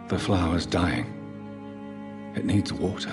The flower's dying. It needs water.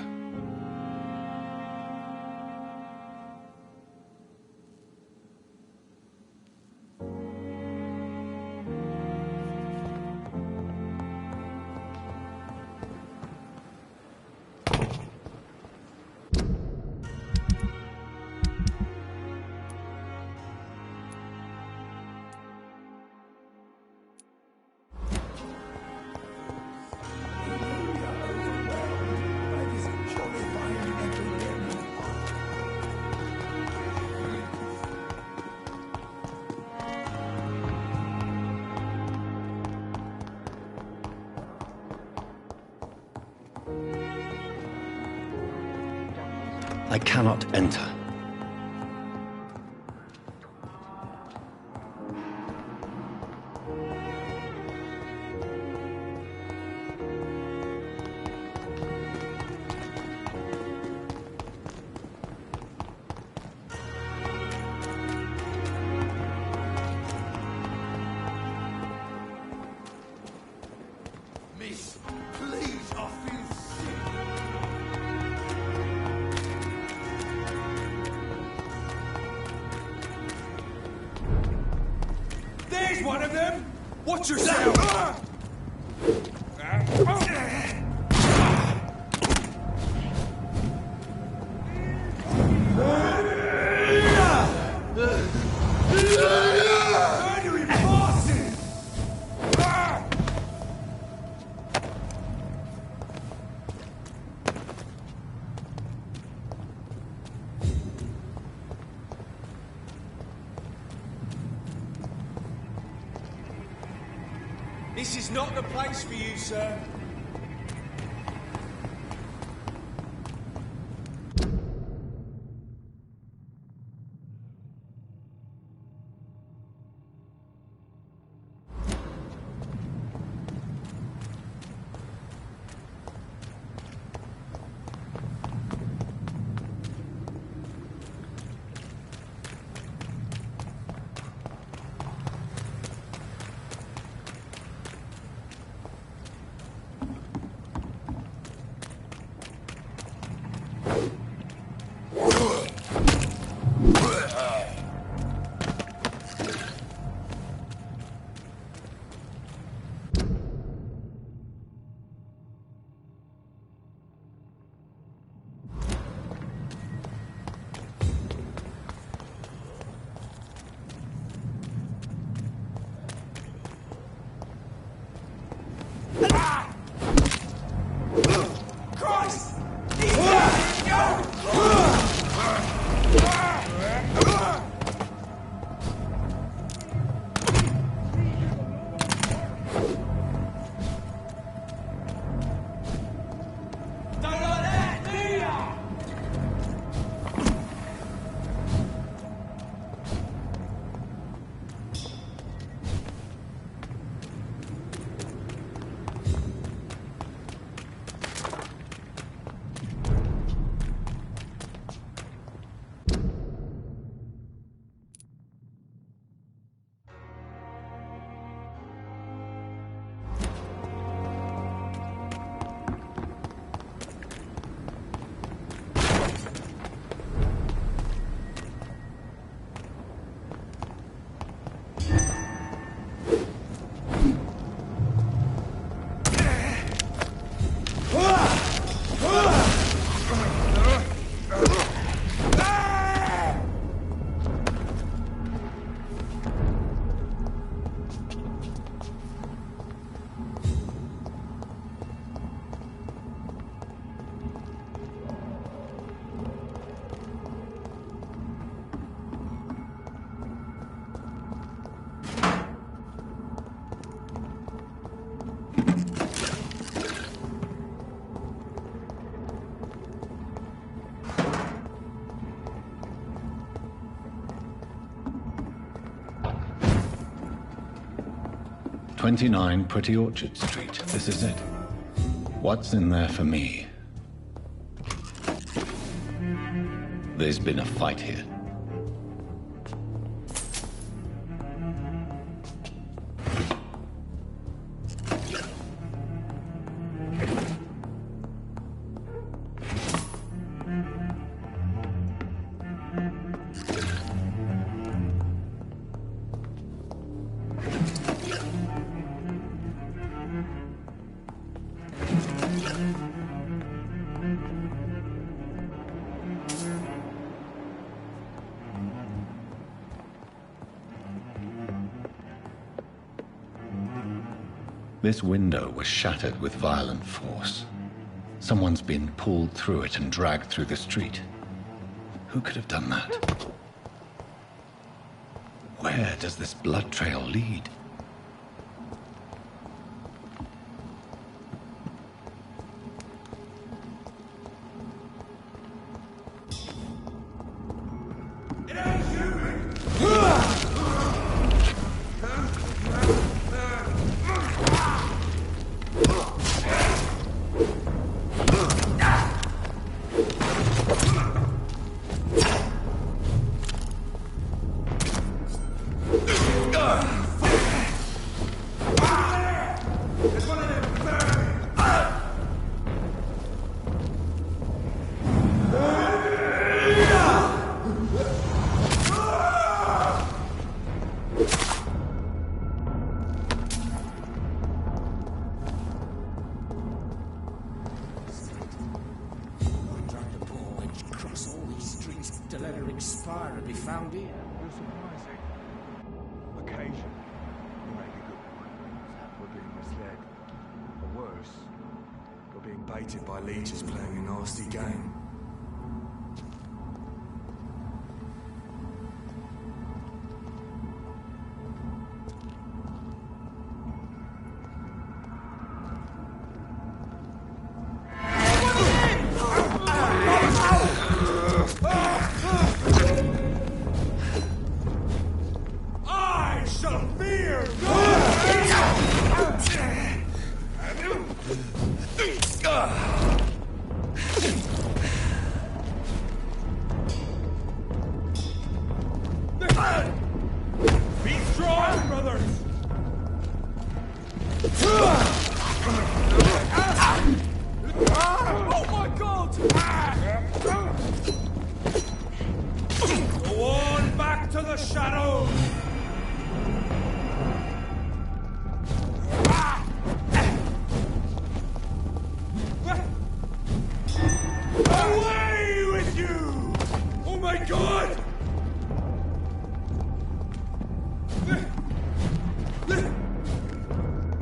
I cannot enter. Miss, please, I feel sick. There's one of them! Watch yourself! Murdering bosses! This is not the place for you, sir. "29 Pretty Orchard Street. This is it. What's in there for me?" There's been a fight here. This window was shattered with violent force. Someone's been pulled through it and dragged through the street. Who could have done that? Where does this blood trail lead? By leeches playing a nasty game. I shall fear Be strong, brothers! Oh my God! Go on back to the shadows! Away with you! Oh my God!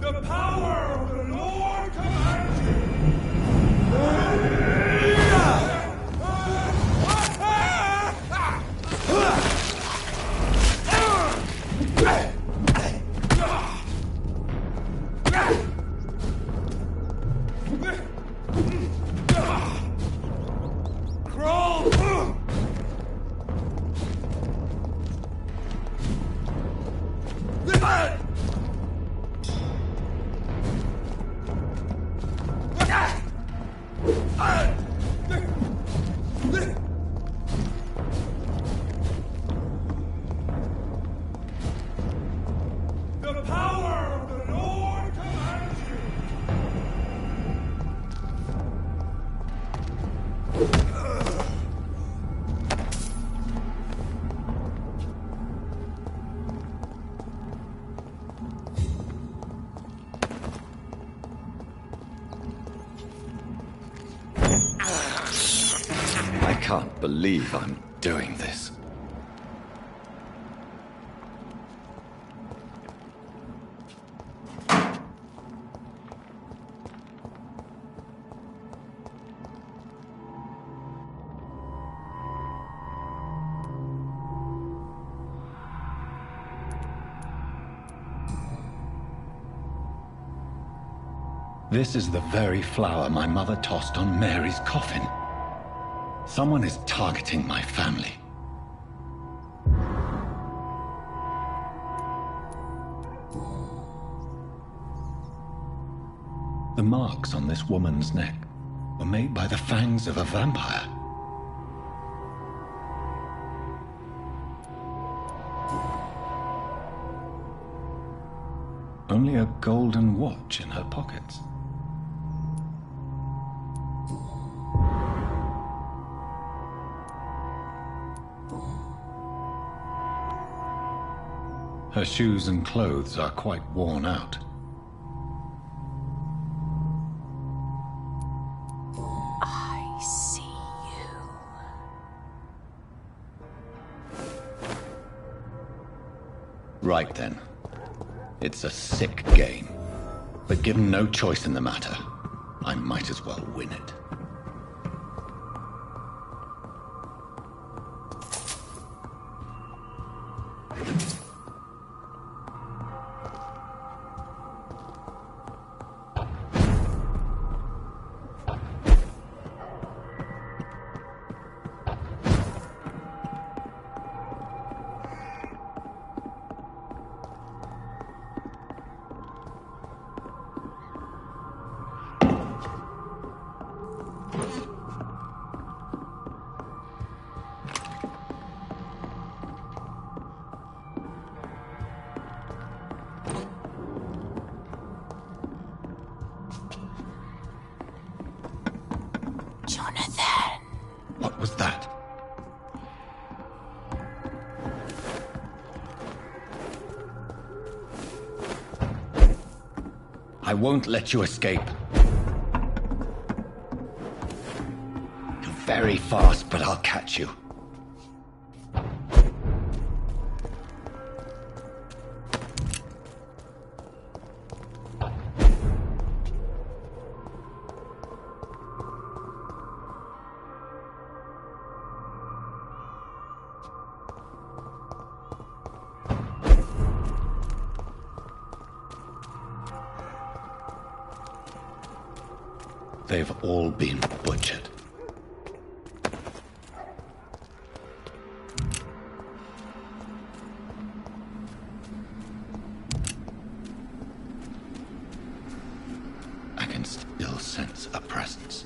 The power of the Lord commands you! Crawl! The power of the Lord commands you! I can't believe I'm doing this. This is the very flower my mother tossed on Mary's coffin. Someone is targeting my family. The marks on this woman's neck were made by the fangs of a vampire. Only a golden watch in her pockets. Her shoes and clothes are quite worn out. I see you. Right then. It's a sick game. But given no choice in the matter, I might as well win it. Jonathan. What was that? I won't let you escape. You're very fast, but I'll catch you. They've all been butchered. I can still sense a presence.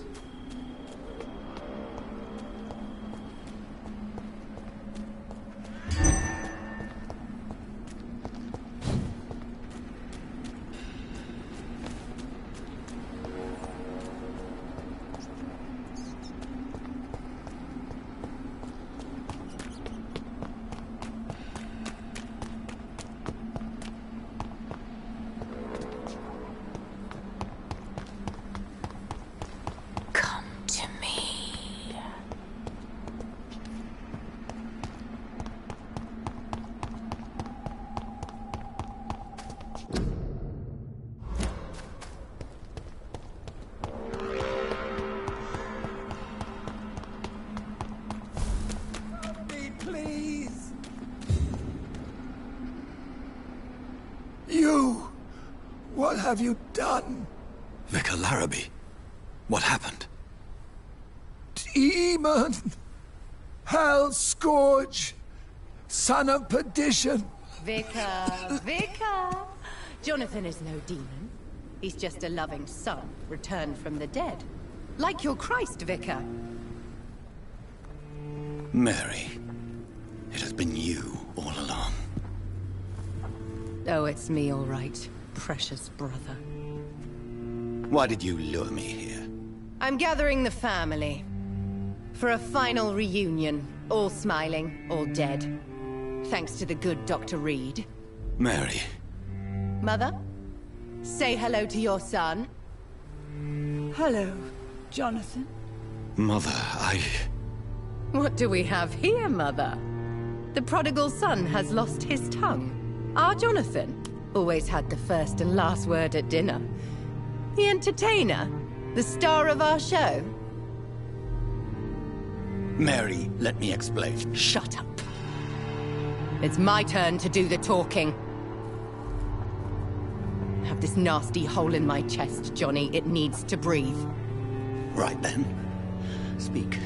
What have you done? Vicar Larrabee, what happened? Demon! Hell scourge! Son of perdition! Vicar! Jonathan is no demon. He's just a loving son, returned from the dead. Like your Christ, Vicar. Mary, it has been you all along. Oh, it's me, all right. Precious brother. Why did you lure me here? I'm gathering the family. For a final reunion. All smiling, all dead. Thanks to the good Dr. Reed. Mary. Mother? Say hello to your son. Hello, Jonathan. Mother, What do we have here, Mother? The prodigal son has lost his tongue. Our Jonathan always had the first and last word at dinner. The entertainer, the star of our show. Mary, let me explain. Shut up. It's my turn to do the talking. I have this nasty hole in my chest, Johnny. It needs to breathe. Right then. Speak.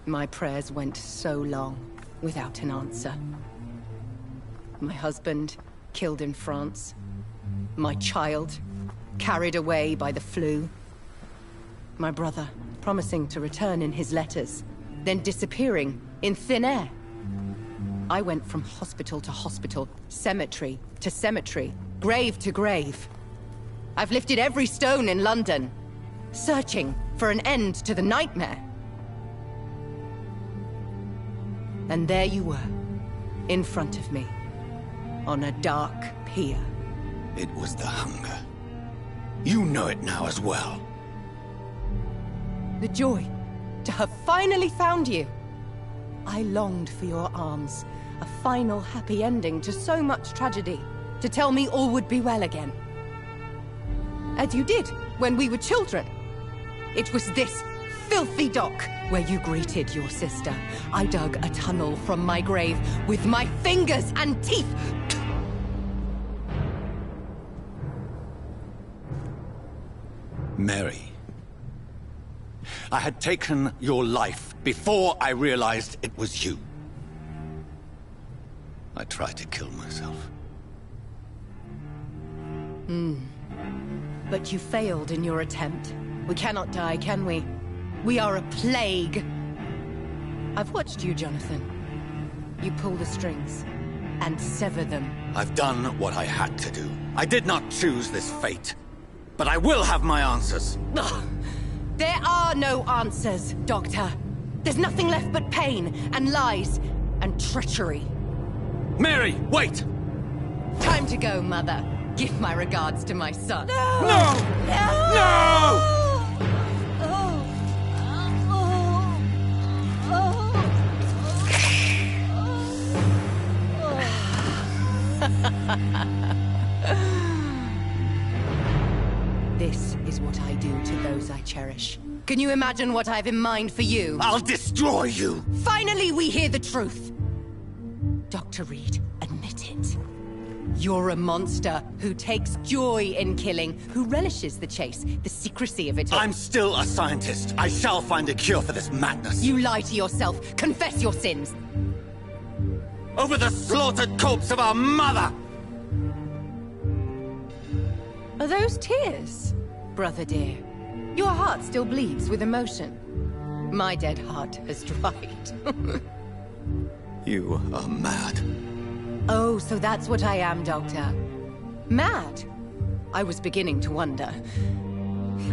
My prayers went so long without an answer. My husband killed in France. My child carried away by the flu. My brother promising to return in his letters, then disappearing in thin air. I went from hospital to hospital, cemetery to cemetery, grave to grave. I've lifted every stone in London, searching for an end to the nightmare. And there you were, in front of me, on a dark pier. It was the hunger. You know it now as well. The joy to have finally found you. I longed for your arms. A final happy ending to so much tragedy. To tell me all would be well again. As you did when we were children. It was this filthy dock where you greeted your sister. I dug a tunnel from my grave with my fingers and teeth. Mary, I had taken your life before I realized it was you. I tried to kill myself. But you failed in your attempt. We cannot die, can we? We are a plague. I've watched you, Jonathan. You pull the strings and sever them. I've done what I had to do. I did not choose this fate. But I will have my answers. Ugh. There are no answers, Doctor. There's nothing left but pain and lies and treachery. Mary, wait! Time to go, Mother. Give my regards to my son. No! No! This is what I do to those I cherish. Can you imagine what I've in mind for you? I'll destroy you! Finally, we hear the truth. Dr. Reed, admit it. You're a monster who takes joy in killing, who relishes the chase, the secrecy of it all. I'm still a scientist. I shall find a cure for this madness. You lie to yourself. Confess your sins. Over the slaughtered corpse of our mother! Are those tears, brother dear? Your heart still bleeds with emotion. My dead heart has dried. You are mad. Oh, so that's what I am, Doctor. Mad? I was beginning to wonder.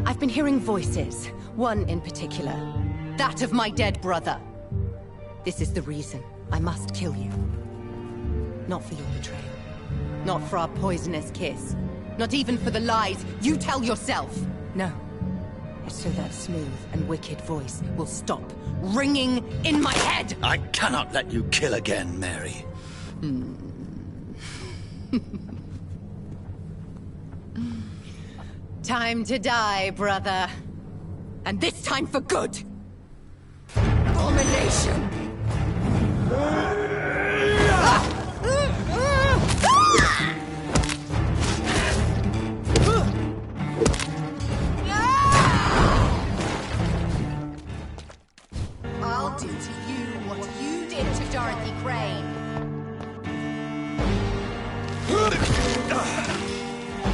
I've been hearing voices, one in particular. That of my dead brother. This is the reason I must kill you. Not for your betrayal. Not for our poisonous kiss. Not even for the lies you tell yourself. No. It's so that smooth and wicked voice will stop ringing in my head! I cannot let you kill again, Mary. Time to die, brother. And this time for good. Abomination! I'll do to you what you did to Dorothy Crane.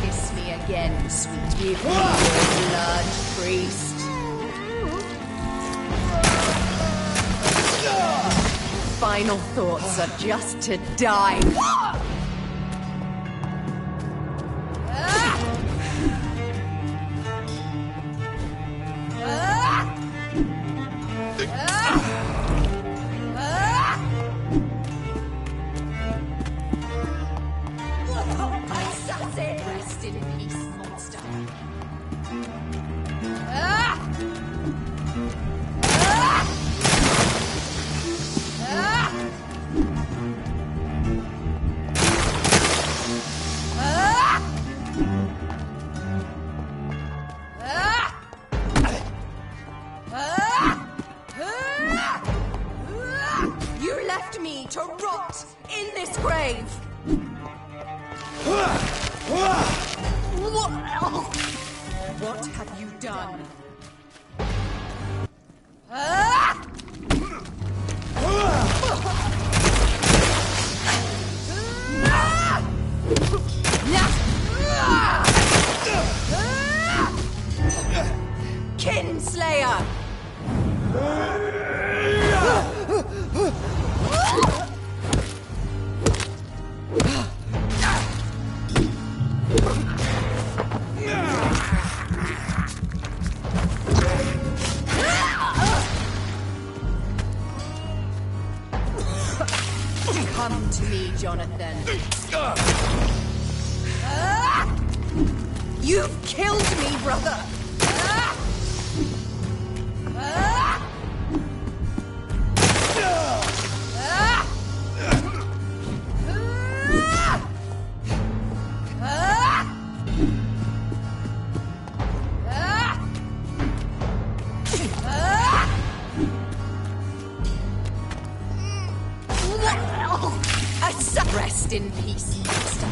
Kiss me again, sweet give me your blood, priest. Final thoughts are just to die. Rest in peace, monster. You left me to rot in this grave. What have you done? Kinslayer! Come to me, Jonathan. You've killed me, brother! Rest in peace, monster.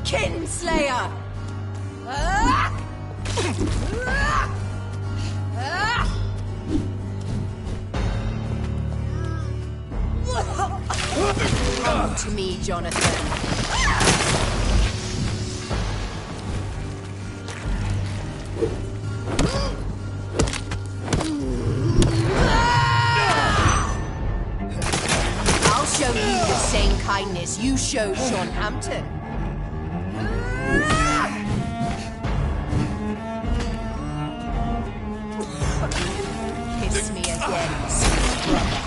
Kinslayer! Come to me, Jonathan. I'll show you the same kindness you showed Sean Hampton. Kiss me again, sweet brother.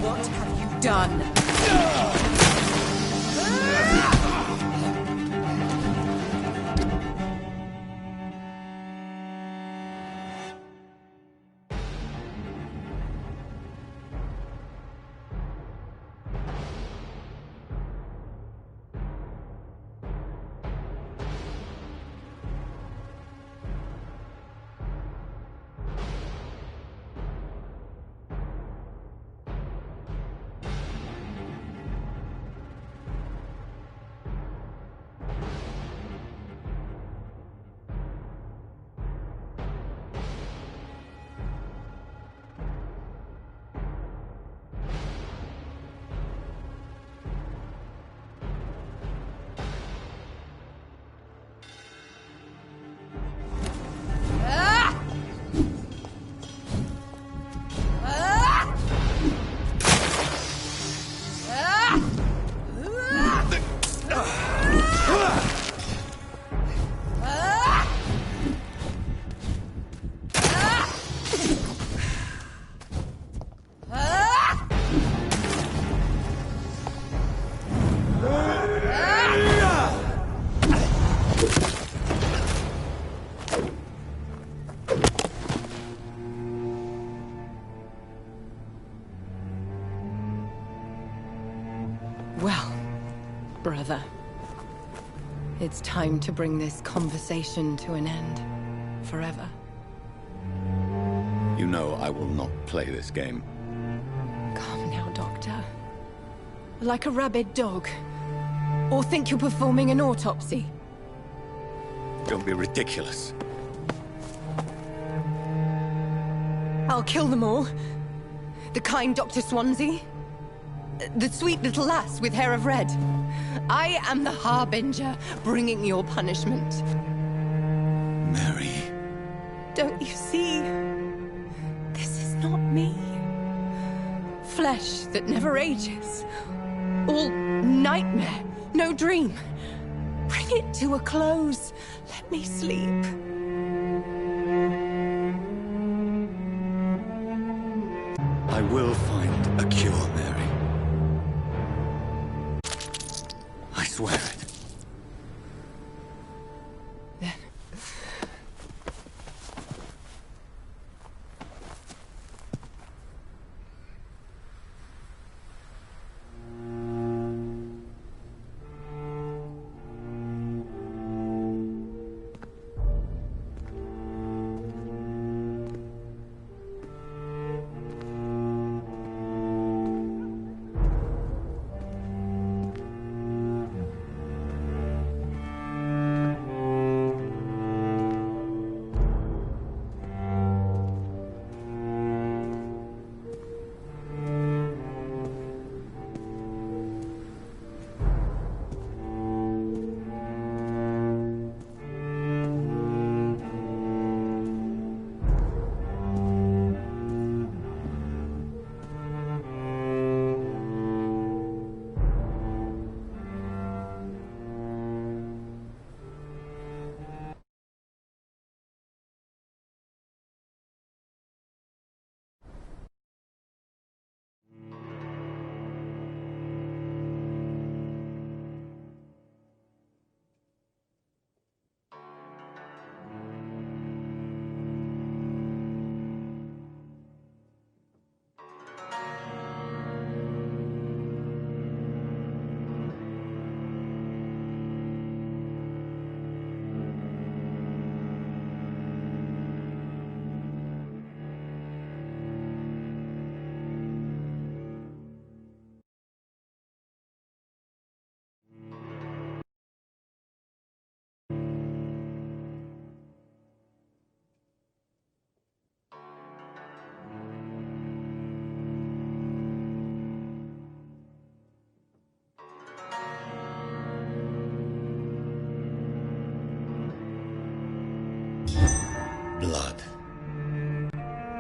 What have you done? Well, brother, it's time to bring this conversation to an end. Forever. You know I will not play this game. Calm now, Doctor. Like a rabid dog. Or think you're performing an autopsy. Don't be ridiculous. I'll kill them all. The kind Dr. Swansea. The sweet little lass with hair of red. I am the Harbinger, bringing your punishment. Mary. Don't you see? This is not me. Flesh that never ages. All nightmare, no dream. Bring it to a close. Let me sleep. I will find a cure, Mary. I swear it.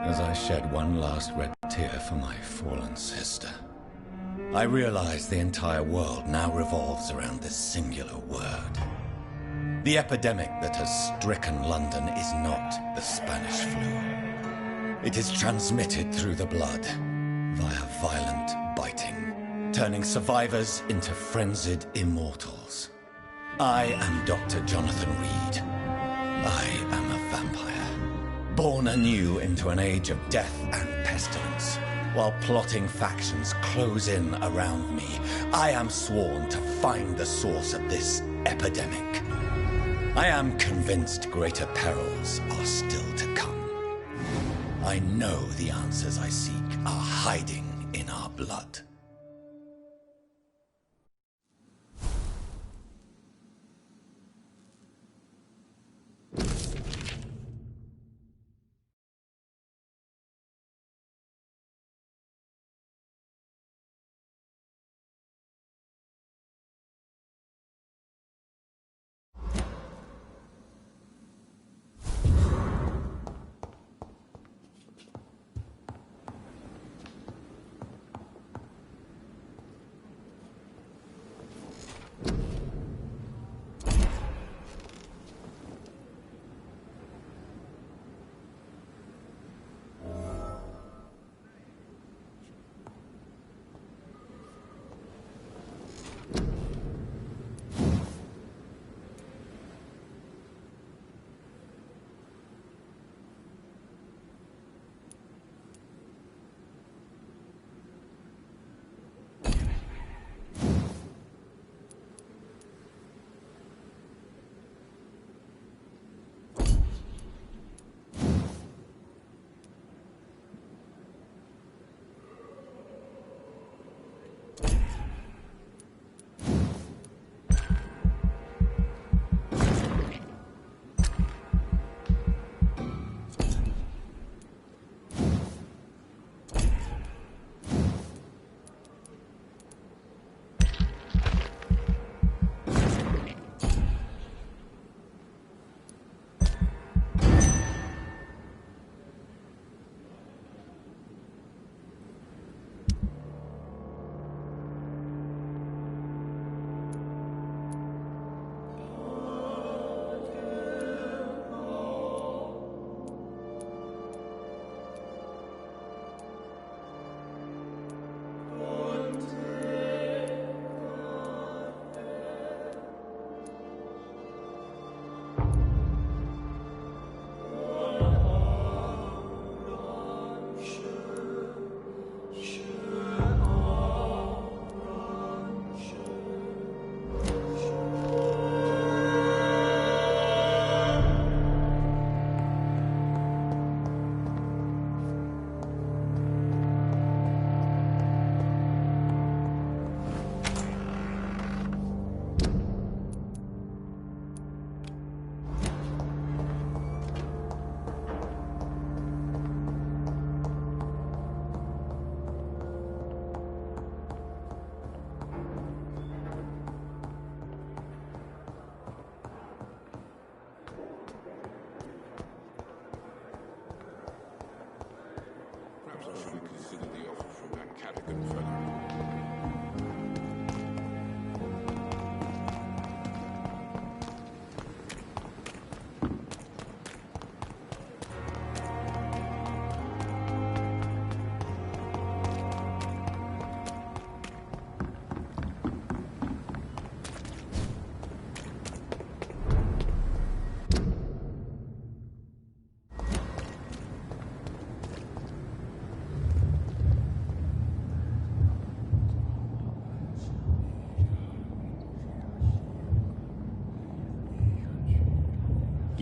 as I shed one last red tear for my fallen sister. I realize the entire world now revolves around this singular word. The epidemic that has stricken London is not the Spanish flu. It is transmitted through the blood, via violent biting, turning survivors into frenzied immortals. I am Dr. Jonathan Reed. I am a vampire, born anew into an age of death and pestilence. While plotting factions close in around me, I am sworn to find the source of this epidemic. I am convinced greater perils are still to come. I know the answers I seek are hiding in our blood.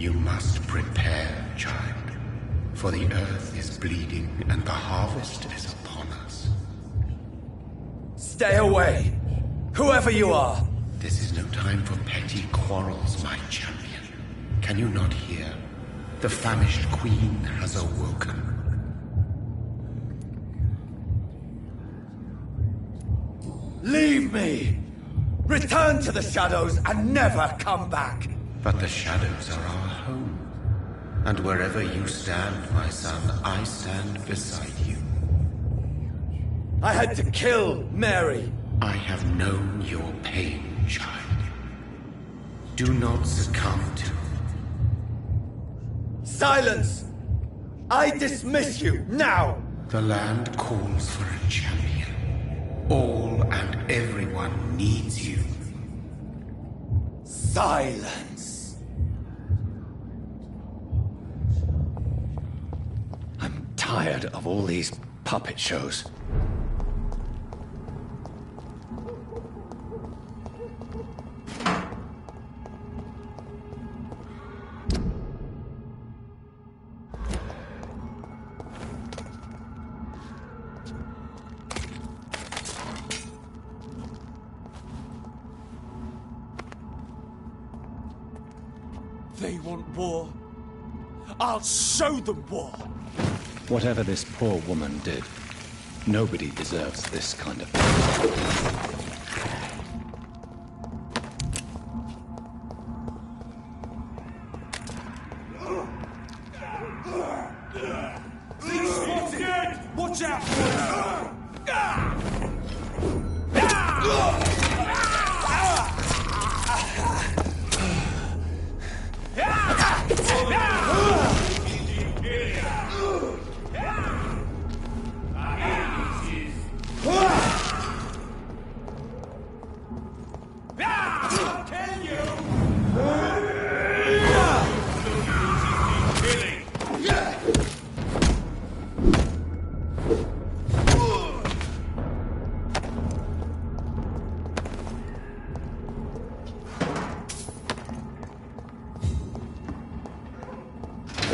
You must prepare, child, for the earth is bleeding and the harvest is upon us. Stay away, whoever you are! This is no time for petty quarrels, my champion. Can you not hear? The famished queen has awoken. Leave me! Return to the shadows and never come back! But the shadows are our home. And wherever you stand, my son, I stand beside you. I had to kill Mary. I have known your pain, child. Do not succumb to... Silence! I dismiss you, now! The land calls for a champion. All and everyone needs you. Silence! I'm tired of all these puppet shows. They want war. I'll show them war. Whatever this poor woman did, nobody deserves this kind of Watch out!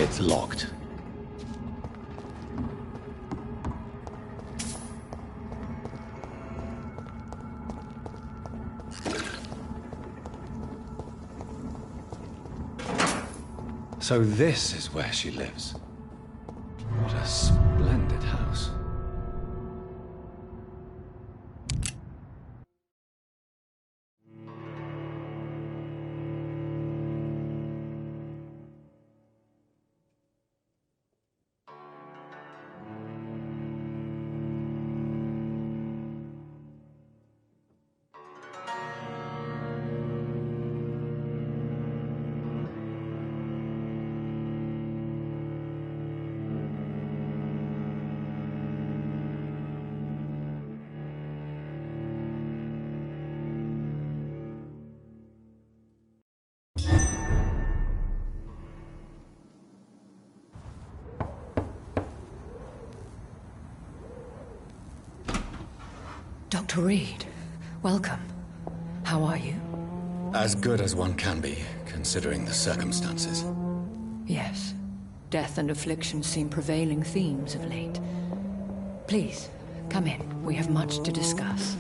It's locked. So this is where she lives. What a splendid house. Dr. Reed, welcome. How are you? As good as one can be, considering the circumstances. Yes. Death and affliction seem prevailing themes of late. Please, come in. We have much to discuss.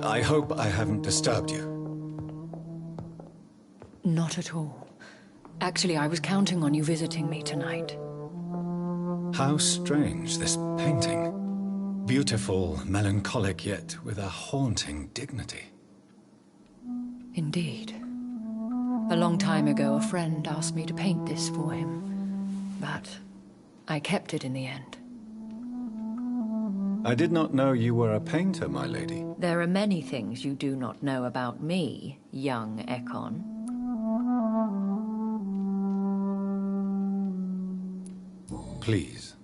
I hope I haven't disturbed you. Not at all. Actually, I was counting on you visiting me tonight. How strange, this painting. Beautiful, melancholic, yet with a haunting dignity. Indeed. A long time ago, a friend asked me to paint this for him, but I kept it in the end. I did not know you were a painter, my lady. There are many things you do not know about me, young Ekon. Please,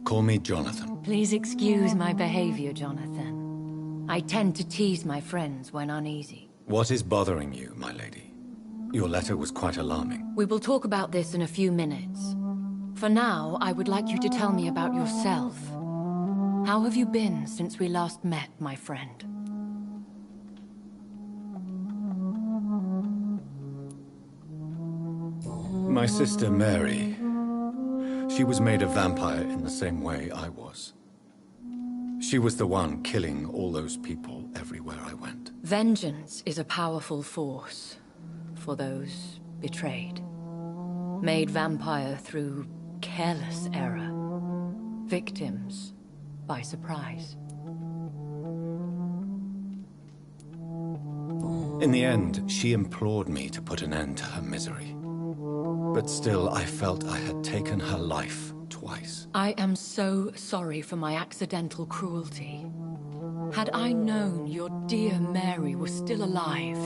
call me Jonathan. Please excuse my behavior, Jonathan. I tend to tease my friends when uneasy. What is bothering you, my lady? Your letter was quite alarming. We will talk about this in a few minutes. For now, I would like you to tell me about yourself. How have you been since we last met, my friend? My sister Mary, she was made a vampire in the same way I was. She was the one killing all those people everywhere I went. Vengeance is a powerful force for those betrayed. Made vampire through careless error. Victims by surprise. In the end, she implored me to put an end to her misery. But still, I felt I had taken her life twice. I am so sorry for my accidental cruelty. Had I known your dear Mary was still alive,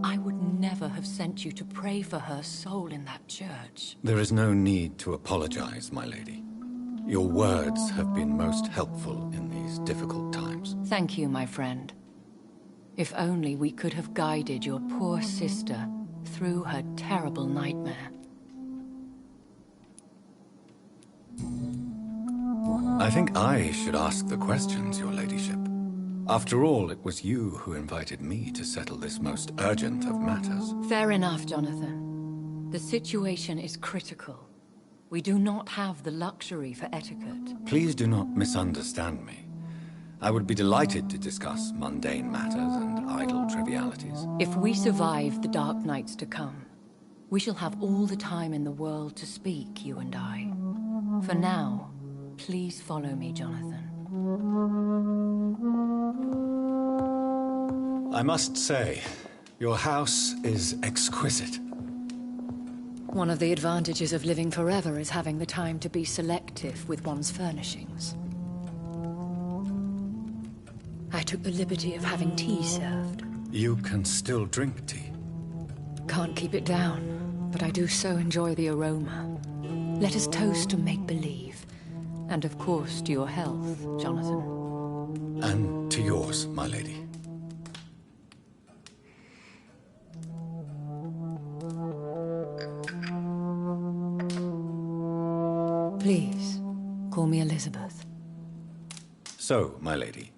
I would never have sent you to pray for her soul in that church. There is no need to apologize, my lady. Your words have been most helpful in these difficult times. Thank you, my friend. If only we could have guided your poor sister through her terrible nightmare. I think I should ask the questions, your ladyship. After all, it was you who invited me to settle this most urgent of matters. Fair enough, Jonathan. The situation is critical. We do not have the luxury for etiquette. Please do not misunderstand me. I would be delighted to discuss mundane matters and idle trivialities. If we survive the dark nights to come, we shall have all the time in the world to speak, you and I. For now, please follow me, Jonathan. I must say, your house is exquisite. One of the advantages of living forever is having the time to be selective with one's furnishings. I took the liberty of having tea served. You can still drink tea. Can't keep it down, but I do so enjoy the aroma. Let us toast to make-believe. And of course to your health, Jonathan. And to yours, my lady. Please, call me Elizabeth. So, my lady,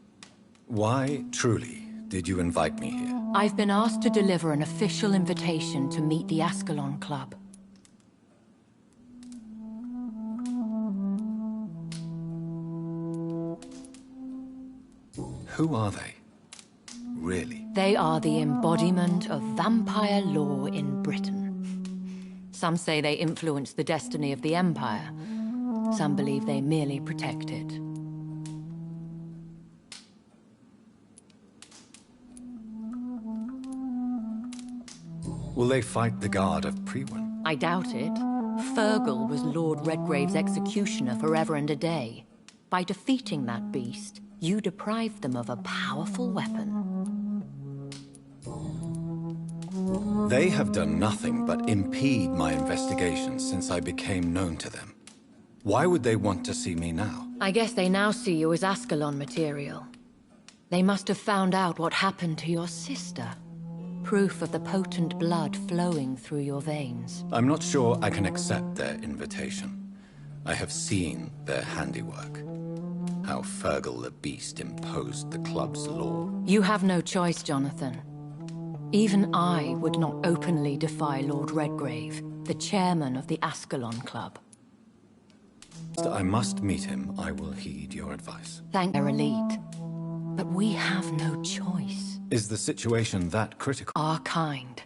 why, truly, did you invite me here? I've been asked to deliver an official invitation to meet the Ascalon Club. Who are they? Really? They are the embodiment of vampire law in Britain. Some say they influence the destiny of the Empire. Some believe they merely protect it. Will they fight the guard of Priwen? I doubt it. Fergal was Lord Redgrave's executioner forever and a day. By defeating that beast, you deprived them of a powerful weapon. They have done nothing but impede my investigations since I became known to them. Why would they want to see me now? I guess they now see you as Ascalon material. They must have found out what happened to your sister. Proof of the potent blood flowing through your veins. I'm not sure I can accept their invitation. I have seen their handiwork. How Fergal the Beast imposed the club's law. You have no choice, Jonathan. Even I would not openly defy Lord Redgrave, the chairman of the Ascalon Club. I must meet him. I will heed your advice. Thank their elite. But we have no choice. Is the situation that critical? Our kind.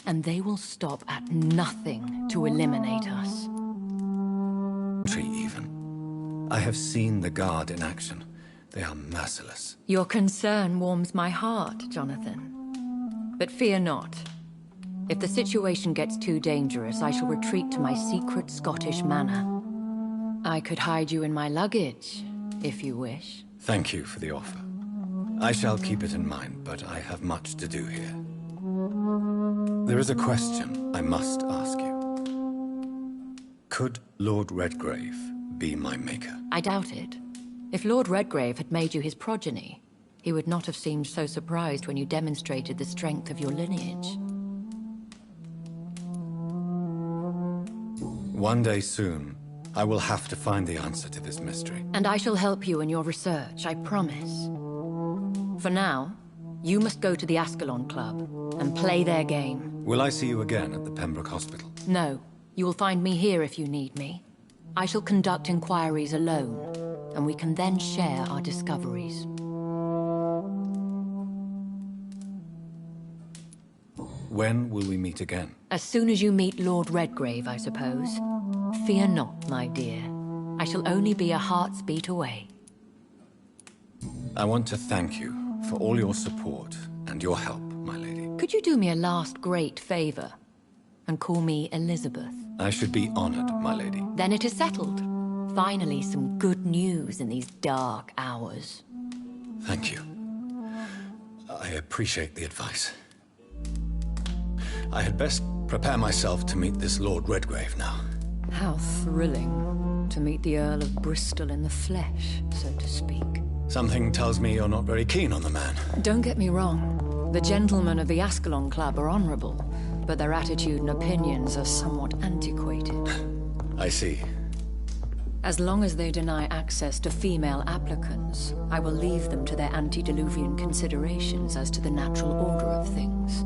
And they will stop at nothing to eliminate us. Even. I have seen the guard in action. They are merciless. Your concern warms my heart, Jonathan. But fear not. If the situation gets too dangerous, I shall retreat to my secret Scottish manor. I could hide you in my luggage, if you wish. Thank you for the offer. I shall keep it in mind, but I have much to do here. There is a question I must ask you. Could Lord Redgrave be my maker? I doubt it. If Lord Redgrave had made you his progeny, he would not have seemed so surprised when you demonstrated the strength of your lineage. One day soon, I will have to find the answer to this mystery. And I shall help you in your research, I promise. For now, you must go to the Ascalon Club and play their game. Will I see you again at the Pembroke Hospital? No. You will find me here if you need me. I shall conduct inquiries alone, and we can then share our discoveries. When will we meet again? As soon as you meet Lord Redgrave, I suppose. Fear not, my dear. I shall only be a heart's beat away. I want to thank you for all your support and your help, my lady. Could you do me a last great favor and call me Elizabeth? I should be honored, my lady. Then it is settled. Finally, some good news in these dark hours. Thank you. I appreciate the advice. I had best prepare myself to meet this Lord Redgrave now. How thrilling to meet the Earl of Bristol in the flesh, so to speak. Something tells me you're not very keen on the man. Don't get me wrong. The gentlemen of the Ascalon Club are honorable, but their attitude and opinions are somewhat antiquated. I see. As long as they deny access to female applicants, I will leave them to their antediluvian considerations as to the natural order of things.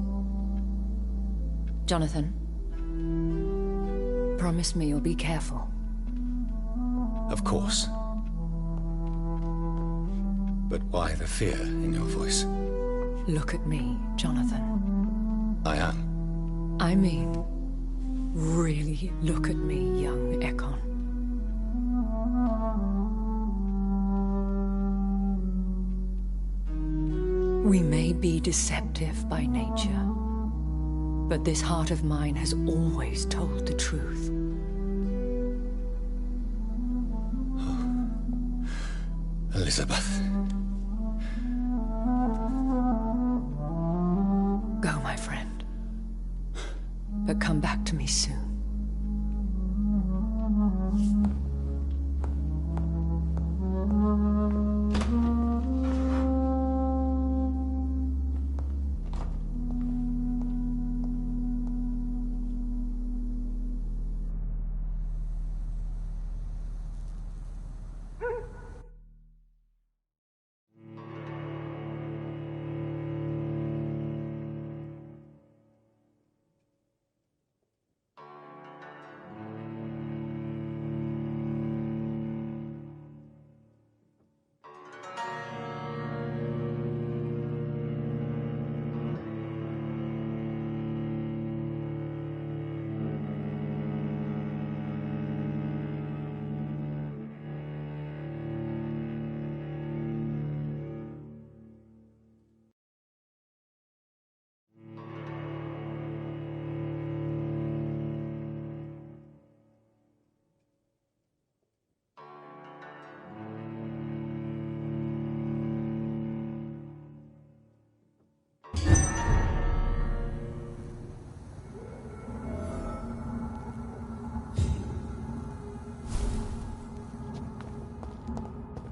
Jonathan, promise me you'll be careful. Of course. But why the fear in your voice? Look at me, Jonathan. I am. I mean, really look at me, young Ekon. We may be deceptive by nature, but this heart of mine has always told the truth. Elizabeth. Go, my friend. But come back to me soon.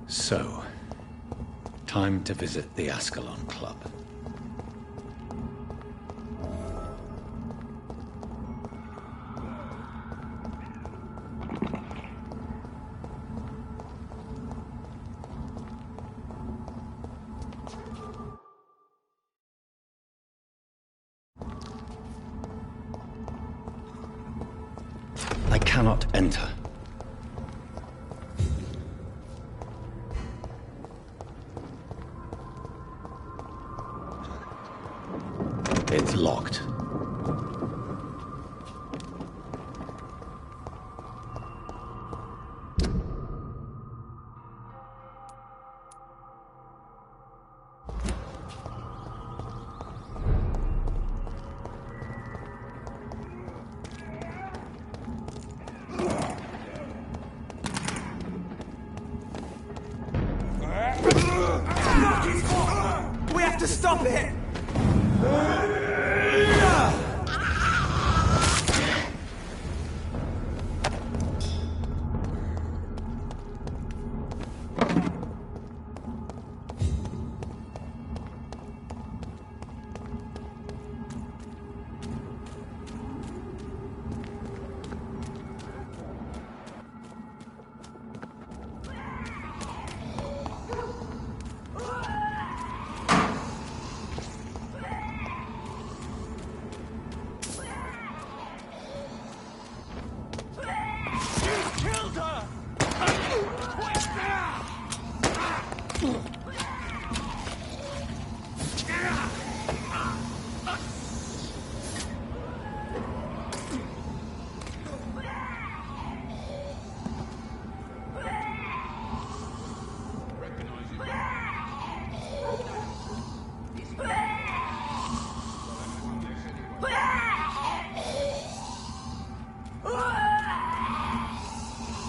So, time to visit the Ascalon Club. I cannot enter. It's locked. We have to stop it!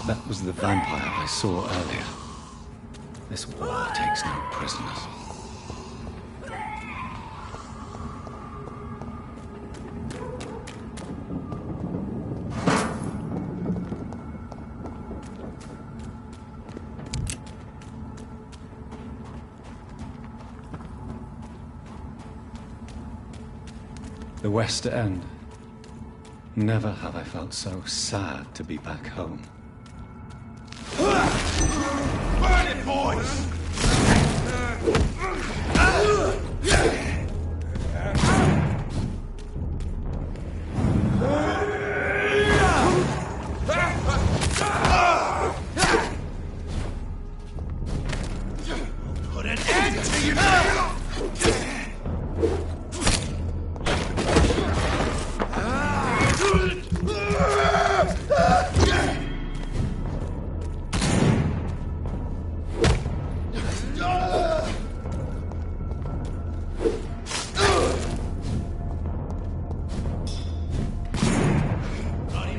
That was the vampire I saw earlier. This war takes no prisoners. The West End. Never have I felt so sad to be back home. Burn it, boys! Put an end to you!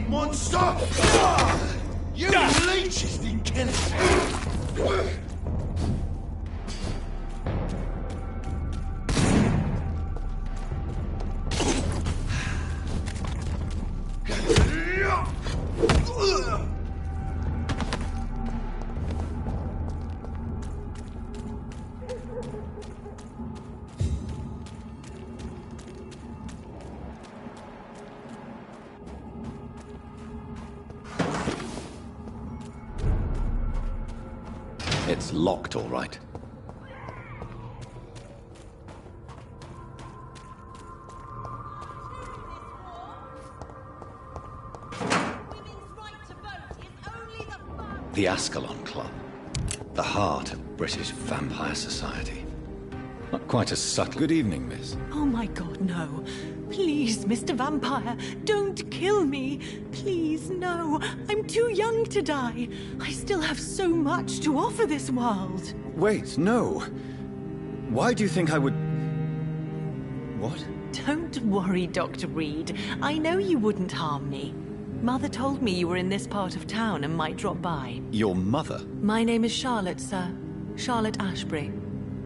Monster! You leeches need killing! It's locked, all right. The Ascalon Club. The heart of British vampire society. Not quite as subtle. Good evening, miss. Oh my god, no. Please, Mr. Vampire, don't kill me. Please, no. I'm too young to die. I still have so much to offer this world. Wait, no. Why do you think I would... What? Don't worry, Dr. Reed. I know you wouldn't harm me. Mother told me you were in this part of town and might drop by. Your mother? My name is Charlotte, sir. Charlotte Ashbury.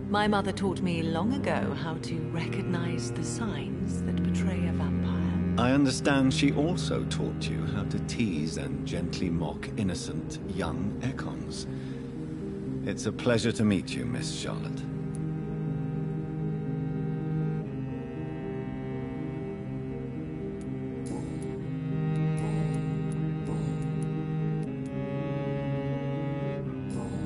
My mother taught me long ago how to recognize the signs that betray a vampire. I understand she also taught you how to tease and gently mock innocent young econs. It's a pleasure to meet you, Miss Charlotte.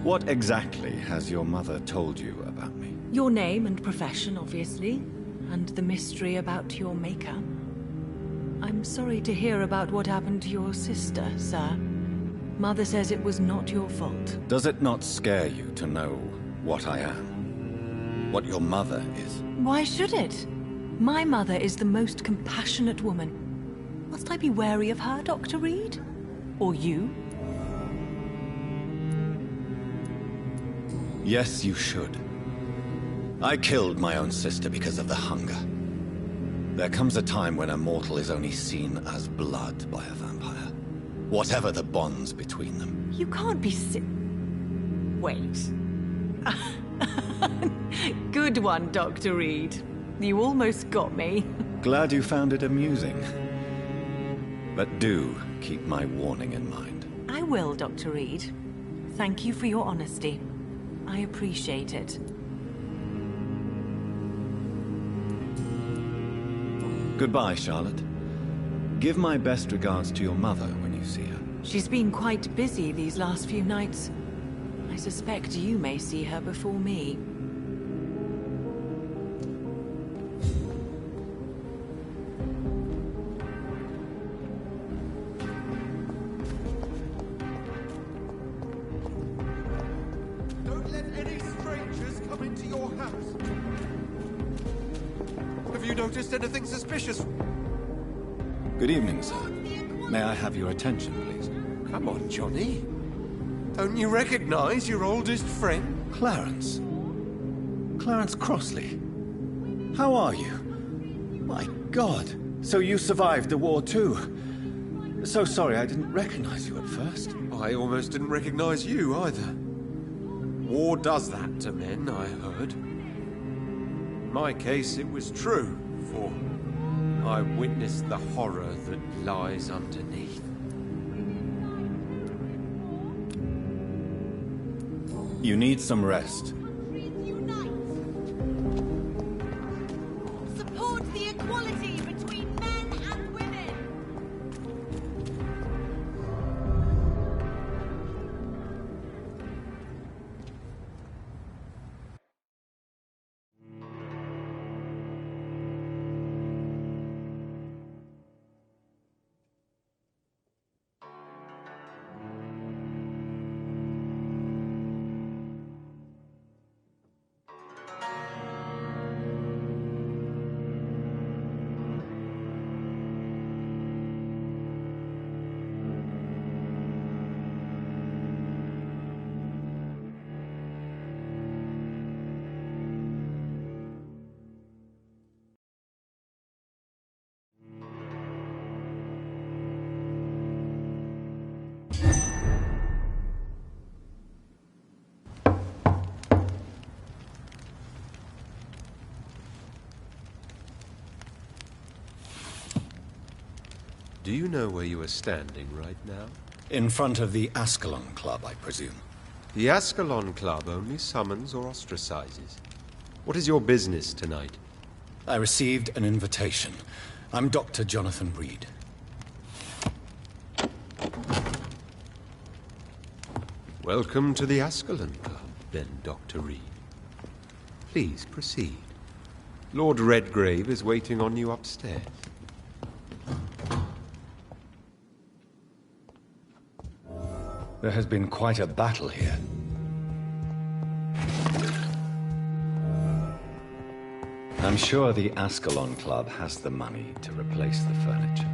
What exactly has your mother told you about me? Your name and profession, obviously, and the mystery about your maker. I'm sorry to hear about what happened to your sister, sir. Mother says it was not your fault. Does it not scare you to know what I am? What your mother is? Why should it? My mother is the most compassionate woman. Must I be wary of her, Dr. Reed? Or you? Yes, you should. I killed my own sister because of the hunger. There comes a time when a mortal is only seen as blood by a vampire. Whatever the bonds between them. You can't be Wait. Good one, Dr. Reed. You almost got me. Glad you found it amusing. But do keep my warning in mind. I will, Dr. Reed. Thank you for your honesty. I appreciate it. Goodbye, Charlotte. Give my best regards to your mother when you see her. She's been quite busy these last few nights. I suspect you may see her before me. Don't let any strangers come into your house. Have you noticed anything suspicious? Good evening, sir. May I have your attention, please? Come on, Johnny. Don't you recognize your oldest friend? Clarence. Clarence Crossley. How are you? My God. So you survived the war too. So sorry, I didn't recognize you at first. I almost didn't recognize you either. War does that to men, I heard. In my case, it was true, for I witnessed the horror that lies underneath. You need some rest. Support the equality between men and women. Do you know where you are standing right now? In front of the Ascalon Club, I presume. The Ascalon Club only summons or ostracizes. What is your business tonight? I received an invitation. I'm Dr. Jonathan Reed. Welcome to the Ascalon Club, then, Dr. Reed. Please proceed. Lord Redgrave is waiting on you upstairs. There has been quite a battle here. I'm sure the Ascalon Club has the money to replace the furniture.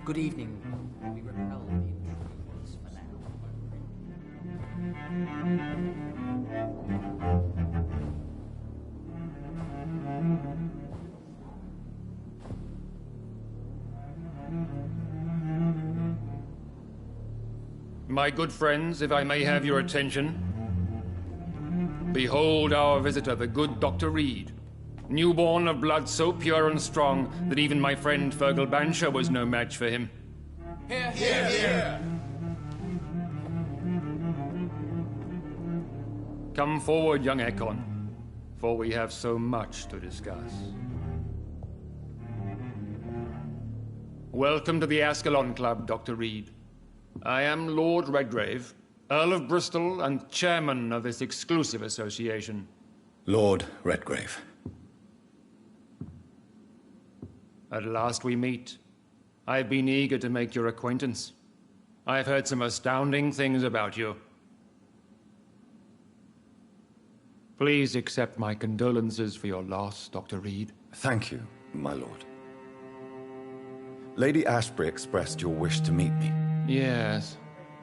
Good evening. We repel the intruders for now. My good friends, if I may have your attention. Behold our visitor, the good Dr. Reed. Newborn of blood so pure and strong that even my friend Fergal Bansher was no match for him. Here, here, here! Come forward, young Ekon, for we have so much to discuss. Welcome to the Ascalon Club, Dr. Reed. I am Lord Redgrave, Earl of Bristol and chairman of this exclusive association. Lord Redgrave. At last we meet. I've been eager to make your acquaintance. I've heard some astounding things about you. Please accept my condolences for your loss, Dr. Reed. Thank you, my lord. Lady Ashbury expressed your wish to meet me. Yes.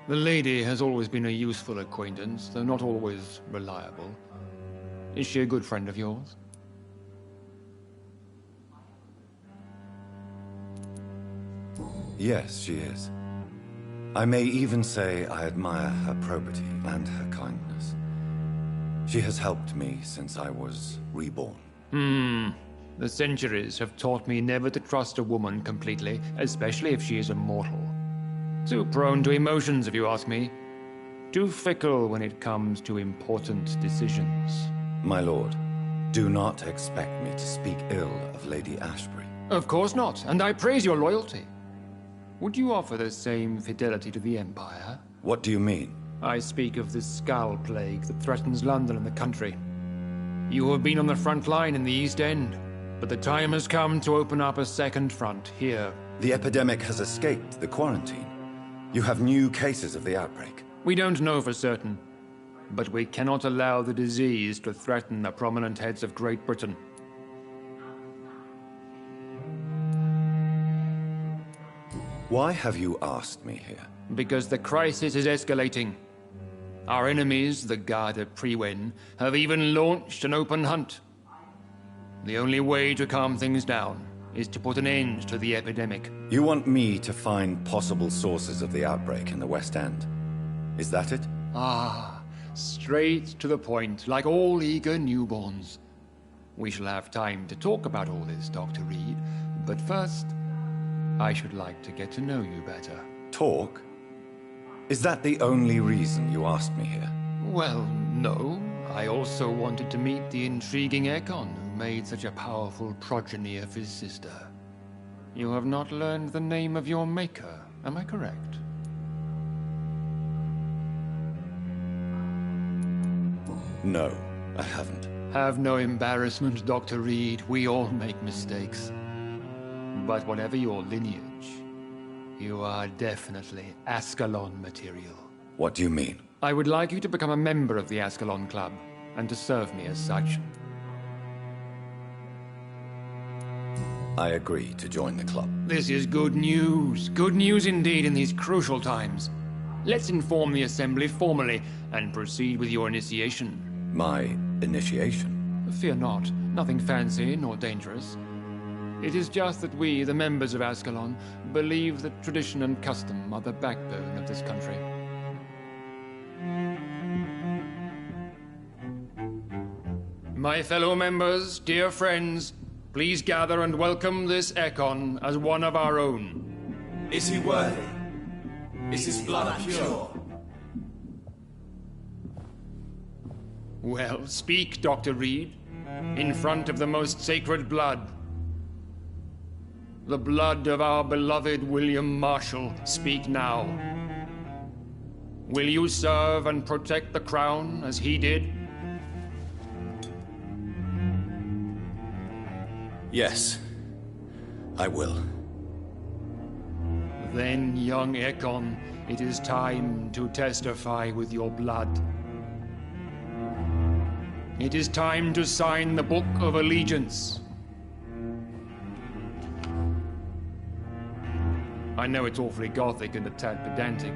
The lady has always been a useful acquaintance, though not always reliable. Is she a good friend of yours? Yes, she is. I may even say I admire her probity and her kindness. She has helped me since I was reborn. The centuries have taught me never to trust a woman completely, especially if she is immortal. Too prone to emotions, if you ask me. Too fickle when it comes to important decisions. My lord, do not expect me to speak ill of Lady Ashbury. Of course not, and I praise your loyalty. Would you offer the same fidelity to the Empire? What do you mean? I speak of the Skull Plague that threatens London and the country. You have been on the front line in the East End, but the time has come to open up a second front here. The epidemic has escaped the quarantine. You have new cases of the outbreak. We don't know for certain, but we cannot allow the disease to threaten the prominent heads of Great Britain. Why have you asked me here? Because the crisis is escalating. Our enemies, the Garda Priwen, have even launched an open hunt. The only way to calm things down is to put an end to the epidemic. You want me to find possible sources of the outbreak in the West End? Is that it? Ah, straight to the point, like all eager newborns. We shall have time to talk about all this, Dr. Reed, but first, I should like to get to know you better. Talk? Is that the only reason you asked me here? Well, no. I also wanted to meet the intriguing Ekon who made such a powerful progeny of his sister. You have not learned the name of your maker, am I correct? No, I haven't. Have no embarrassment, Dr. Reed. We all make mistakes. But whatever your lineage, you are definitely Ascalon material. What do you mean? I would like you to become a member of the Ascalon Club, and to serve me as such. I agree to join the club. This is good news. Good news indeed in these crucial times. Let's inform the Assembly formally, and proceed with your initiation. My initiation? Fear not. Nothing fancy nor dangerous. It is just that we, the members of Ascalon, believe that tradition and custom are the backbone of this country. My fellow members, dear friends, please gather and welcome this Ekon as one of our own. Is he worthy? Is his blood pure? Well, speak, Dr. Reed, in front of the most sacred blood. The blood of our beloved William Marshall, speak now. Will you serve and protect the crown as he did? Yes, I will. Then, young Ekon, it is time to testify with your blood. It is time to sign the Book of Allegiance. I know it's awfully gothic and a tad pedantic,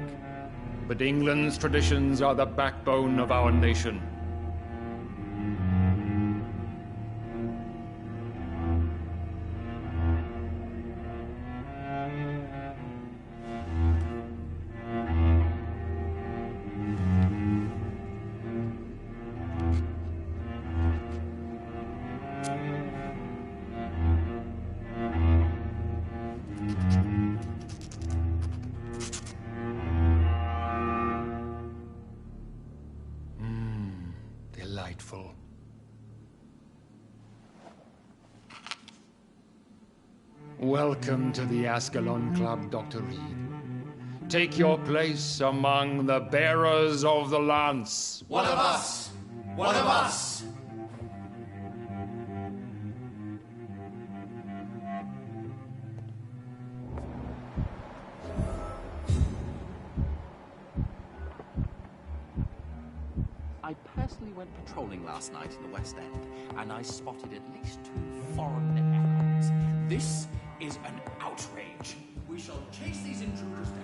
but England's traditions are the backbone of our nation. Delightful. Welcome to the Ascalon Club, Dr. Reed. Take your place among the bearers of the lance. One of us! One of us! I personally went patrolling last night in the West End, and I spotted at least 2 foreign herons. This is an outrage. We shall chase these intruders down.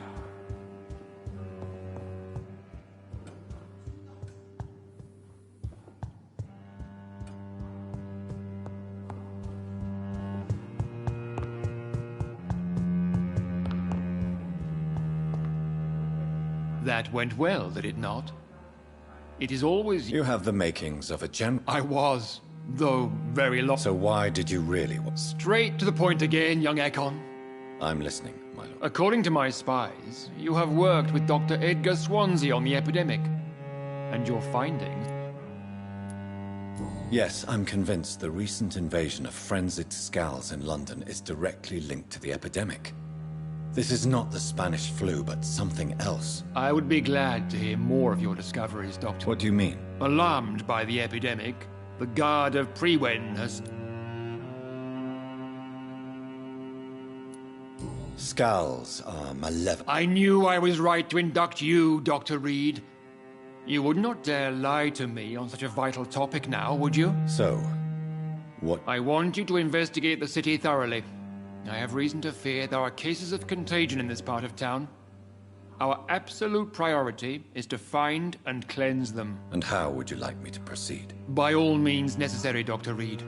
That went well, did it not? It is always... You have the makings of a general. I was, though very long. So why did you really... Straight to the point again, young Ekon. I'm listening, my lord. According to my spies, you have worked with Dr. Edgar Swansea on the epidemic. And your findings... Yes, I'm convinced the recent invasion of frenzied skulls in London is directly linked to the epidemic. This is not the Spanish flu, but something else. I would be glad to hear more of your discoveries, Doctor. What do you mean? Alarmed by the epidemic, the Guard of Prewen has... Skulls are malevolent. I knew I was right to induct you, Dr. Reed. You would not dare lie to me on such a vital topic now, would you? So, what... I want you to investigate the city thoroughly. I have reason to fear there are cases of contagion in this part of town. Our absolute priority is to find and cleanse them. And how would you like me to proceed? By all means necessary, Dr. Reed.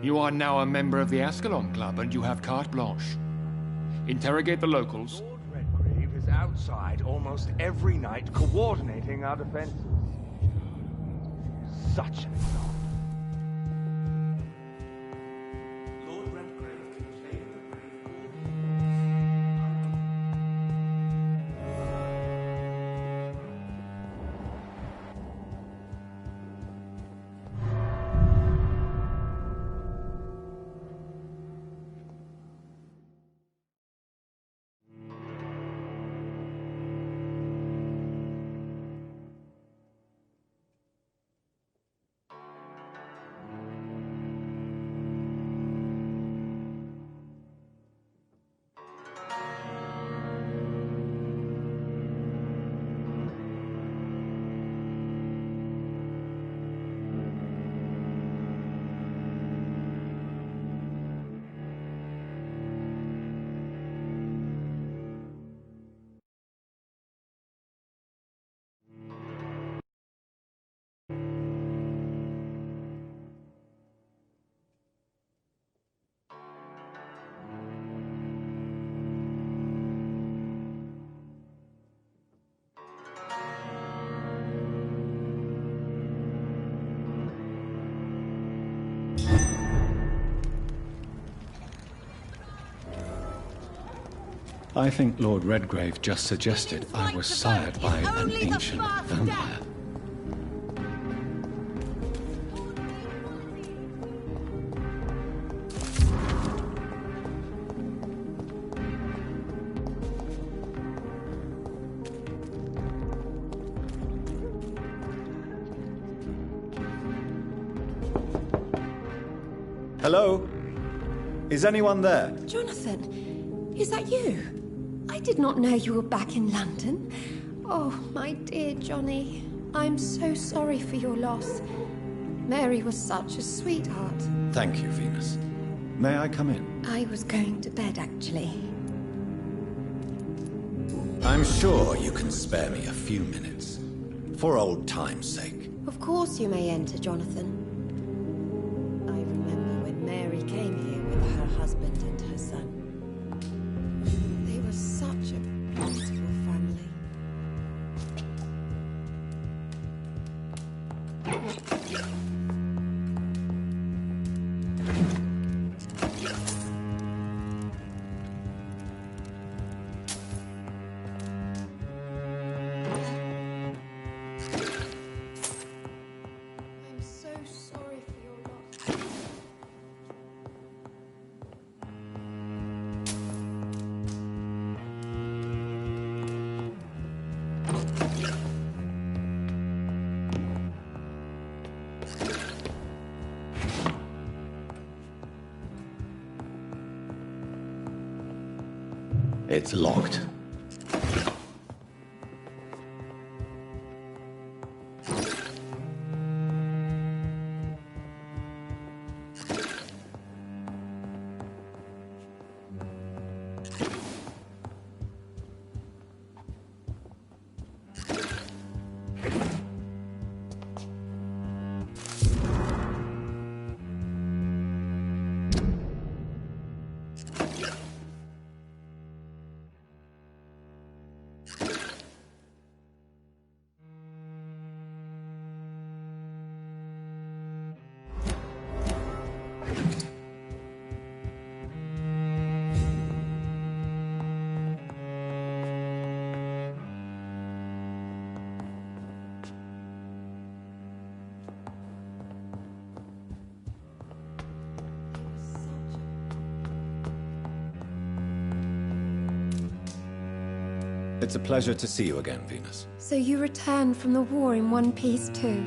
You are now a member of the Ascalon Club and you have carte blanche. Interrogate the locals. Lord Redgrave is outside almost every night coordinating our defenses. Such an example. I think Lord Redgrave just suggested I was sired by an ancient vampire. Hello? Is anyone there? Jonathan, is that you? I did not know you were back in London. Oh, my dear Johnny. I'm so sorry for your loss. Mary was such a sweetheart. Thank you, Venus. May I come in? I was going to bed, actually. I'm sure you can spare me a few minutes. For old time's sake. Of course you may enter, Jonathan. I remember when Mary came here with her husband and her son. They were such a beautiful family. It's locked. It's a pleasure to see you again, Venus. So you returned from the war in one piece too.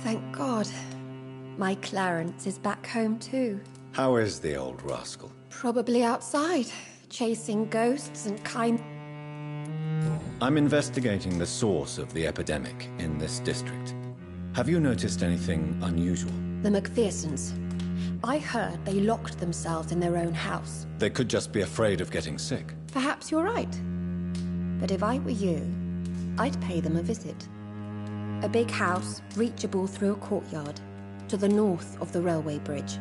Thank God. My Clarence is back home too. How is the old rascal? Probably outside, chasing ghosts and kind... I'm investigating the source of the epidemic in this district. Have you noticed anything unusual? The McPhersons. I heard they locked themselves in their own house. They could just be afraid of getting sick. Perhaps you're right. But if I were you, I'd pay them a visit. A big house, reachable through a courtyard, to the north of the railway bridge.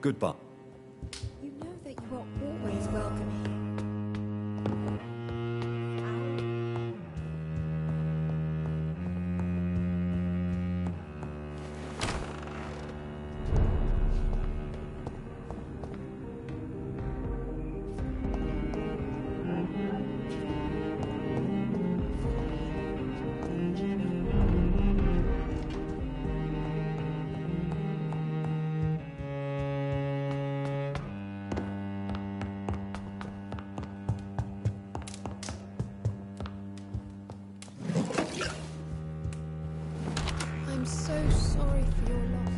Goodbye. You know that you are always welcome here. I'm so sorry for your loss.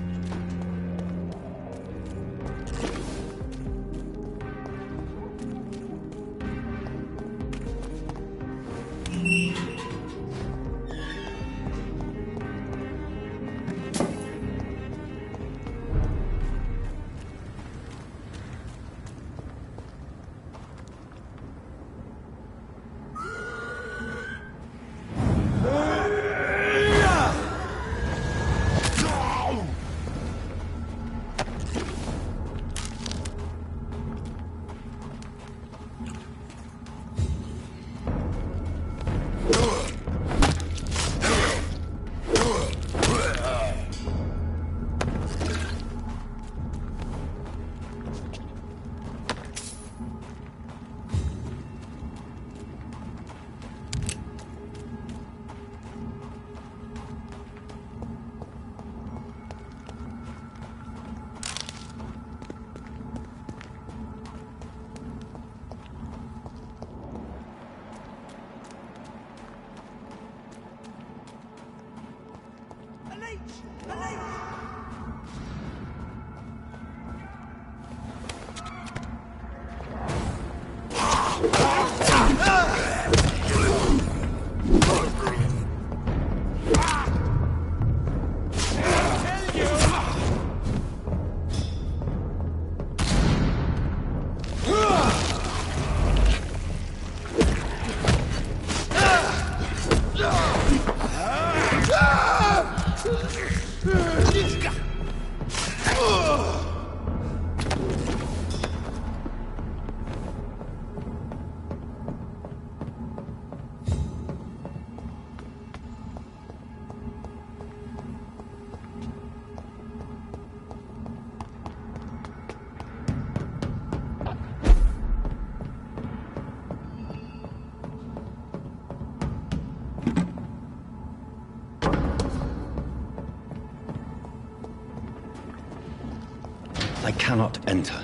I cannot enter.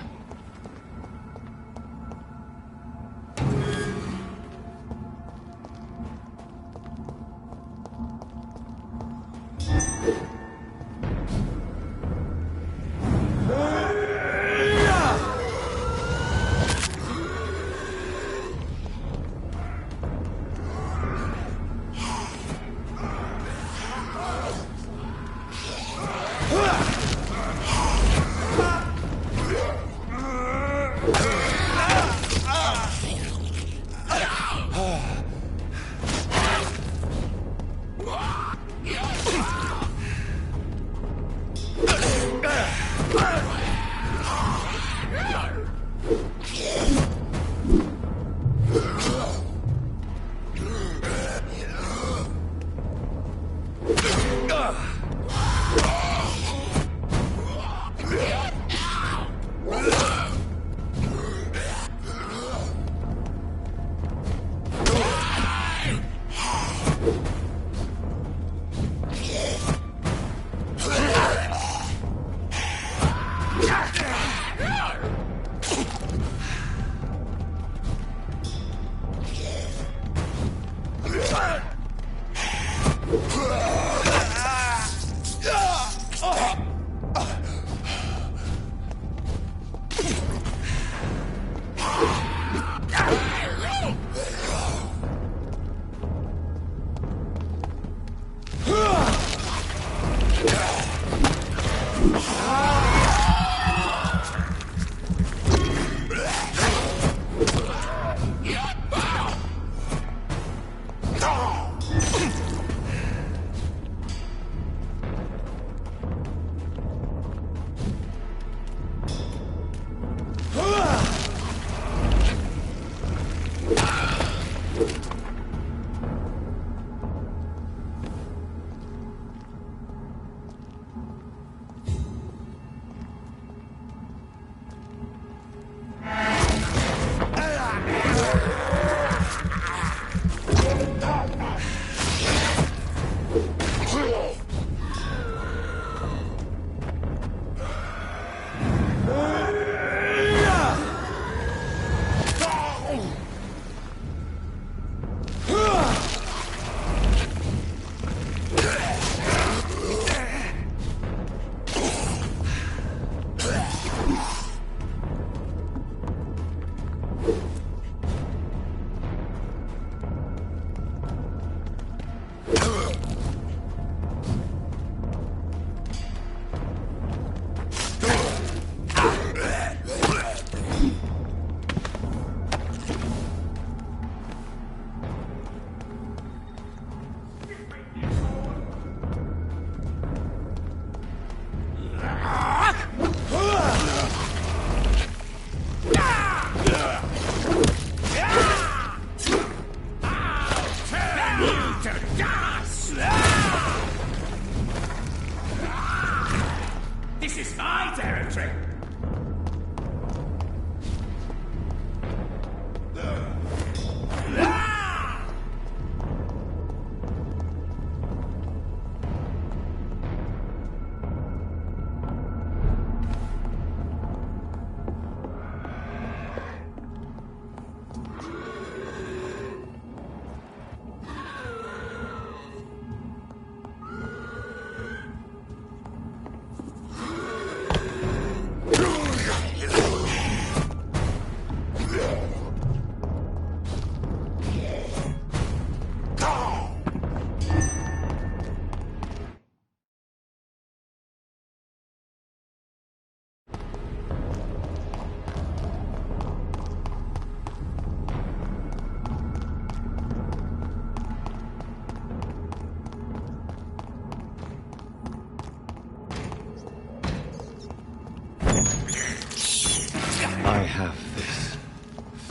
I have this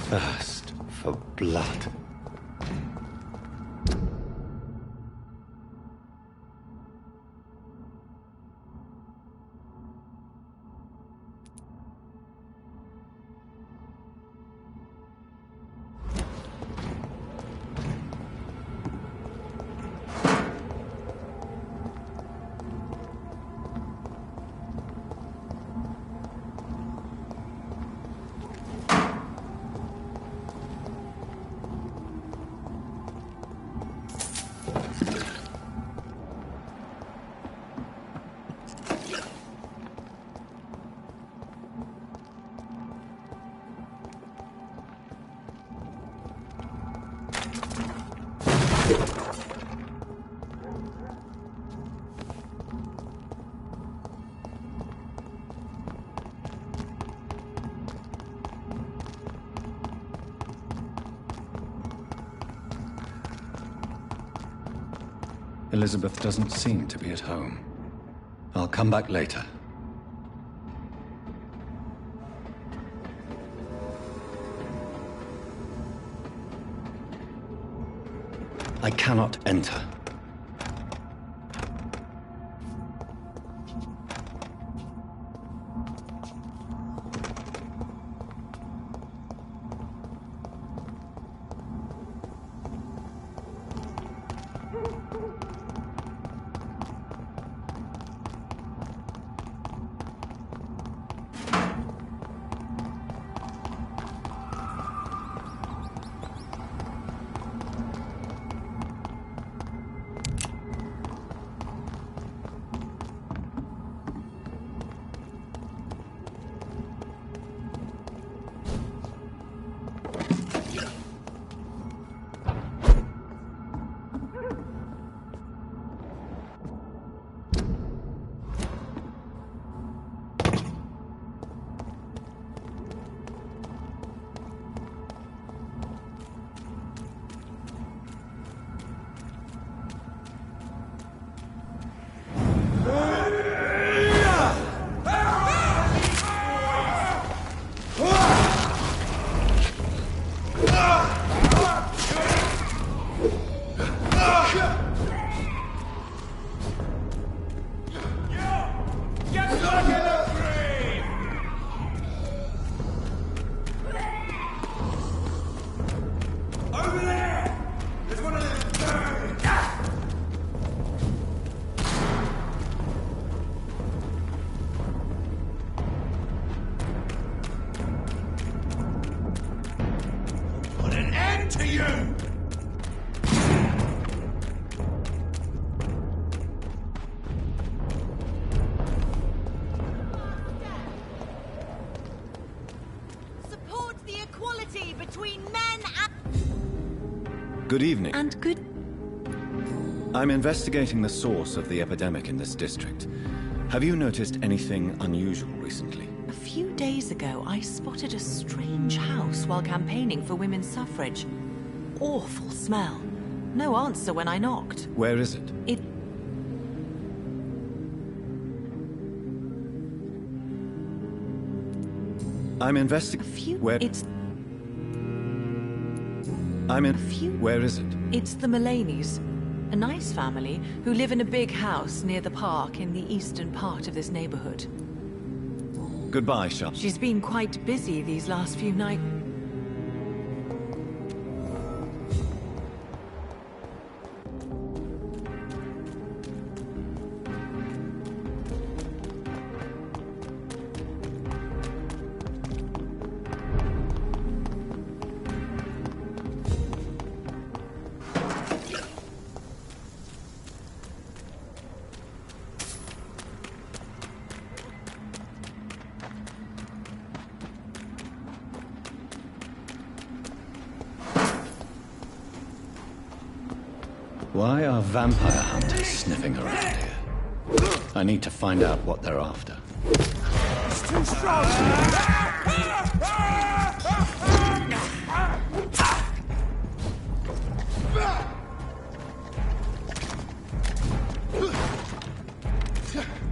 thirst for blood. Elizabeth doesn't seem to be at home. I'll come back later. I cannot enter. Good evening. And good... I'm investigating the source of the epidemic in this district. Have you noticed anything unusual recently? A few days ago, I spotted a strange house while campaigning for women's suffrage. Awful smell. No answer when I knocked. Where is it? I'm investigating... Where... Where is it? It's the Mullaneys, a nice family who live in a big house near the park in the eastern part of this neighborhood. Goodbye, Sharp. She's been quite busy these last few nights. Why are vampire hunters sniffing around here? I need to find out what they're after. It's too strong!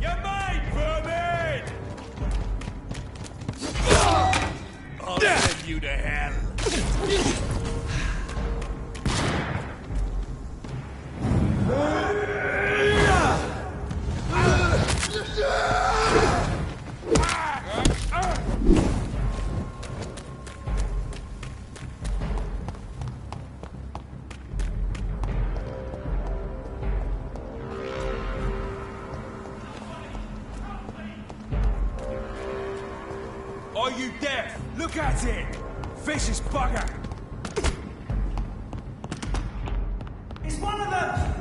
You're mine, vermin! I'll send you to hell. Are you deaf? Look at it! Vicious bugger! It's one of them!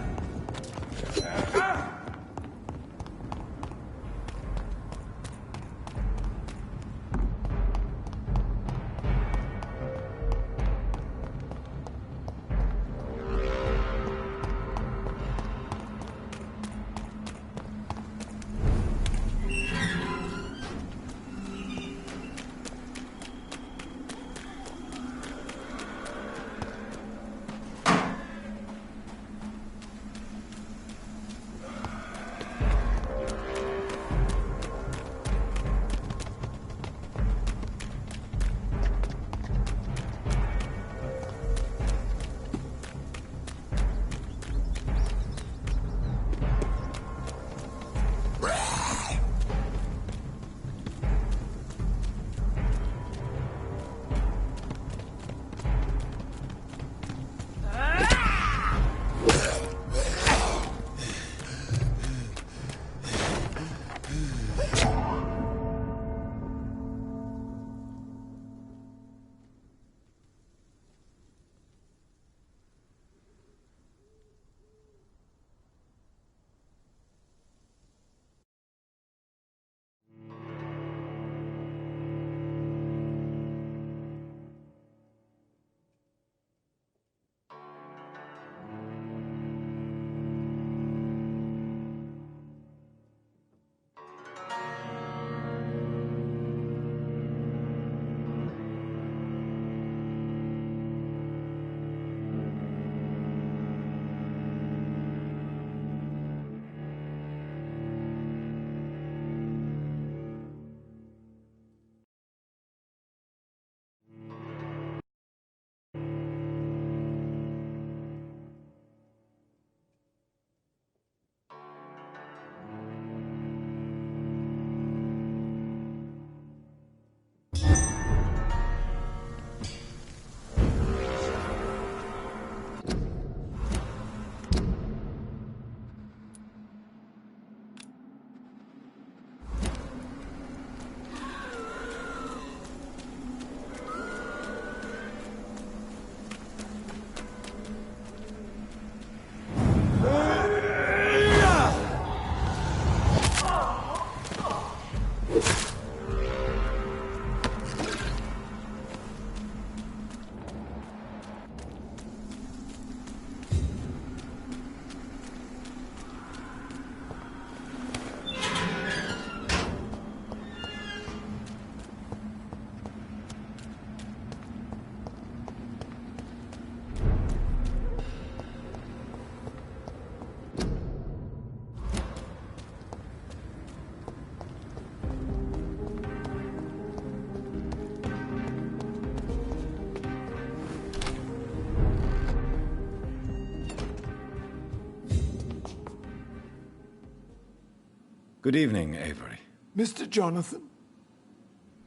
Good evening, Avery. Mr. Jonathan,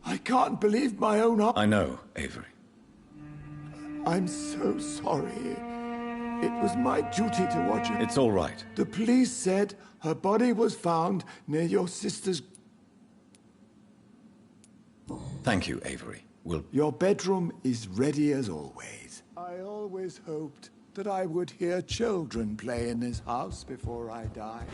I can't believe my own eyes. I know, Avery. I'm so sorry. It was my duty to watch it. It's all right. The police said her body was found near your sister's... Thank you, Avery. Your bedroom is ready as always. I always hoped that I would hear children play in this house before I die.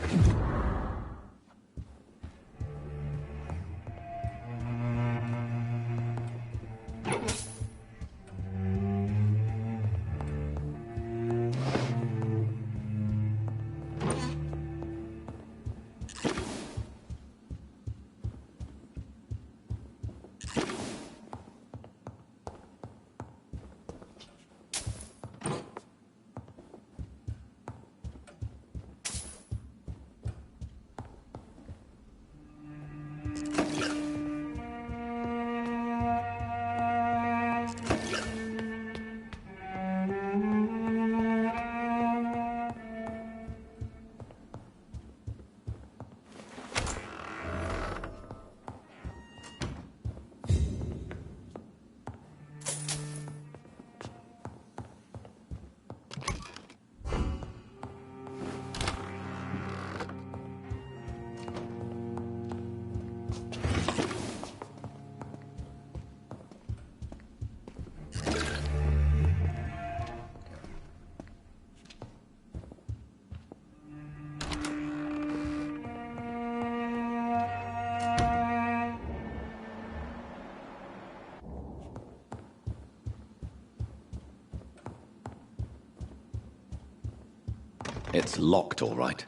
It's locked, all right.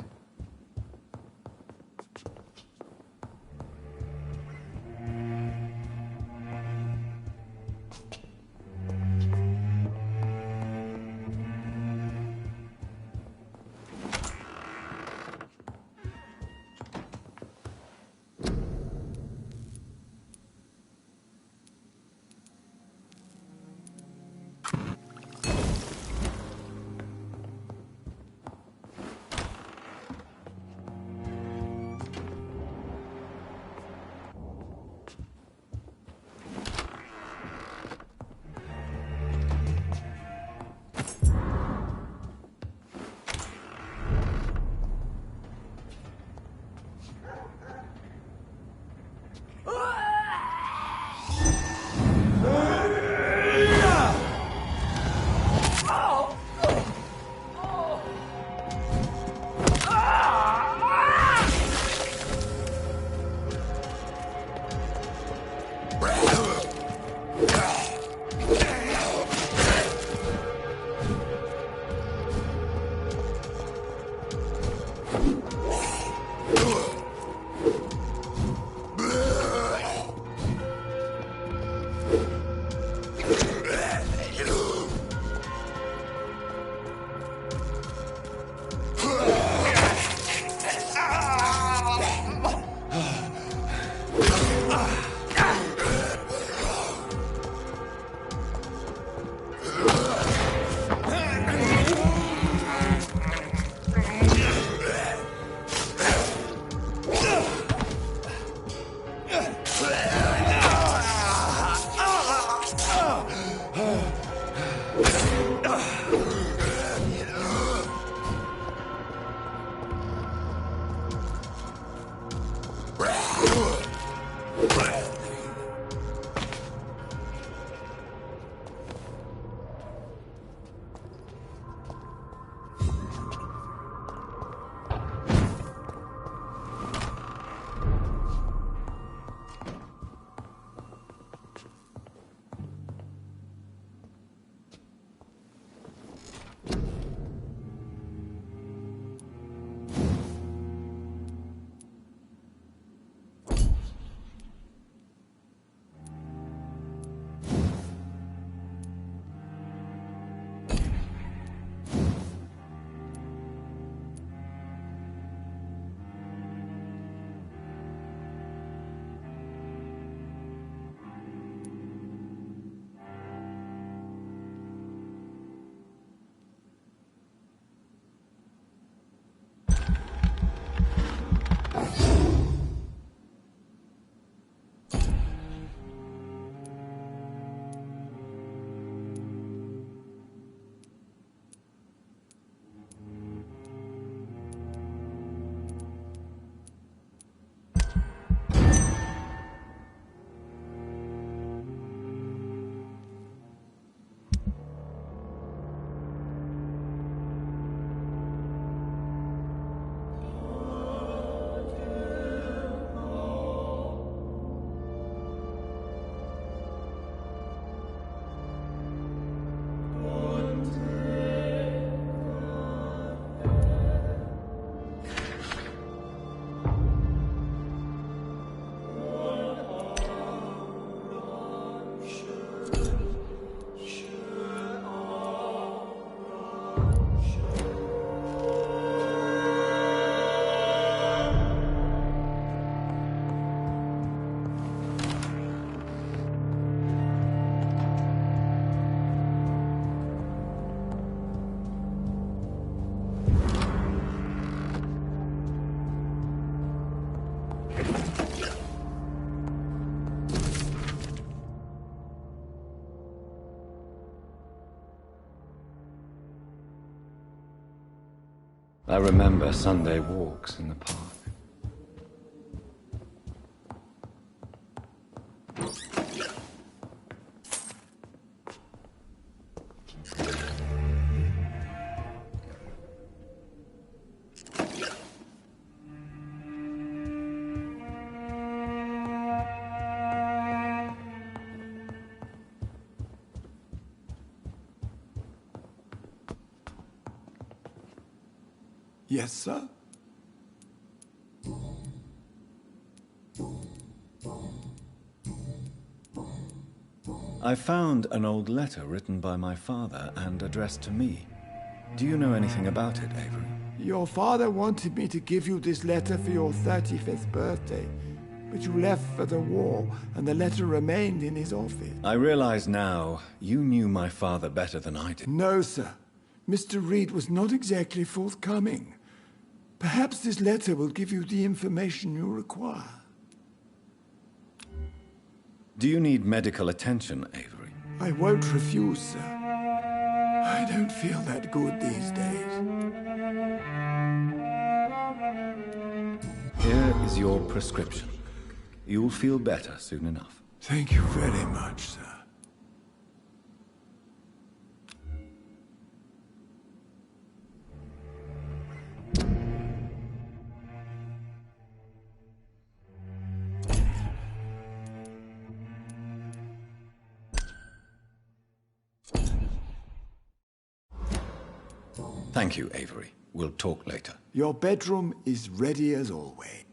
I remember Sunday walks in the park. Yes, sir? I found an old letter written by my father and addressed to me. Do you know anything about it, Avery? Your father wanted me to give you this letter for your 35th birthday, but you left for the war, and the letter remained in his office. I realize now you knew my father better than I did. No, sir. Mr. Reed was not exactly forthcoming. Perhaps this letter will give you the information you require. Do you need medical attention, Avery? I won't refuse, sir. I don't feel that good these days. Here is your prescription. You'll feel better soon enough. Thank you very much, sir. Thank you, Avery. We'll talk later. Your bedroom is ready as always.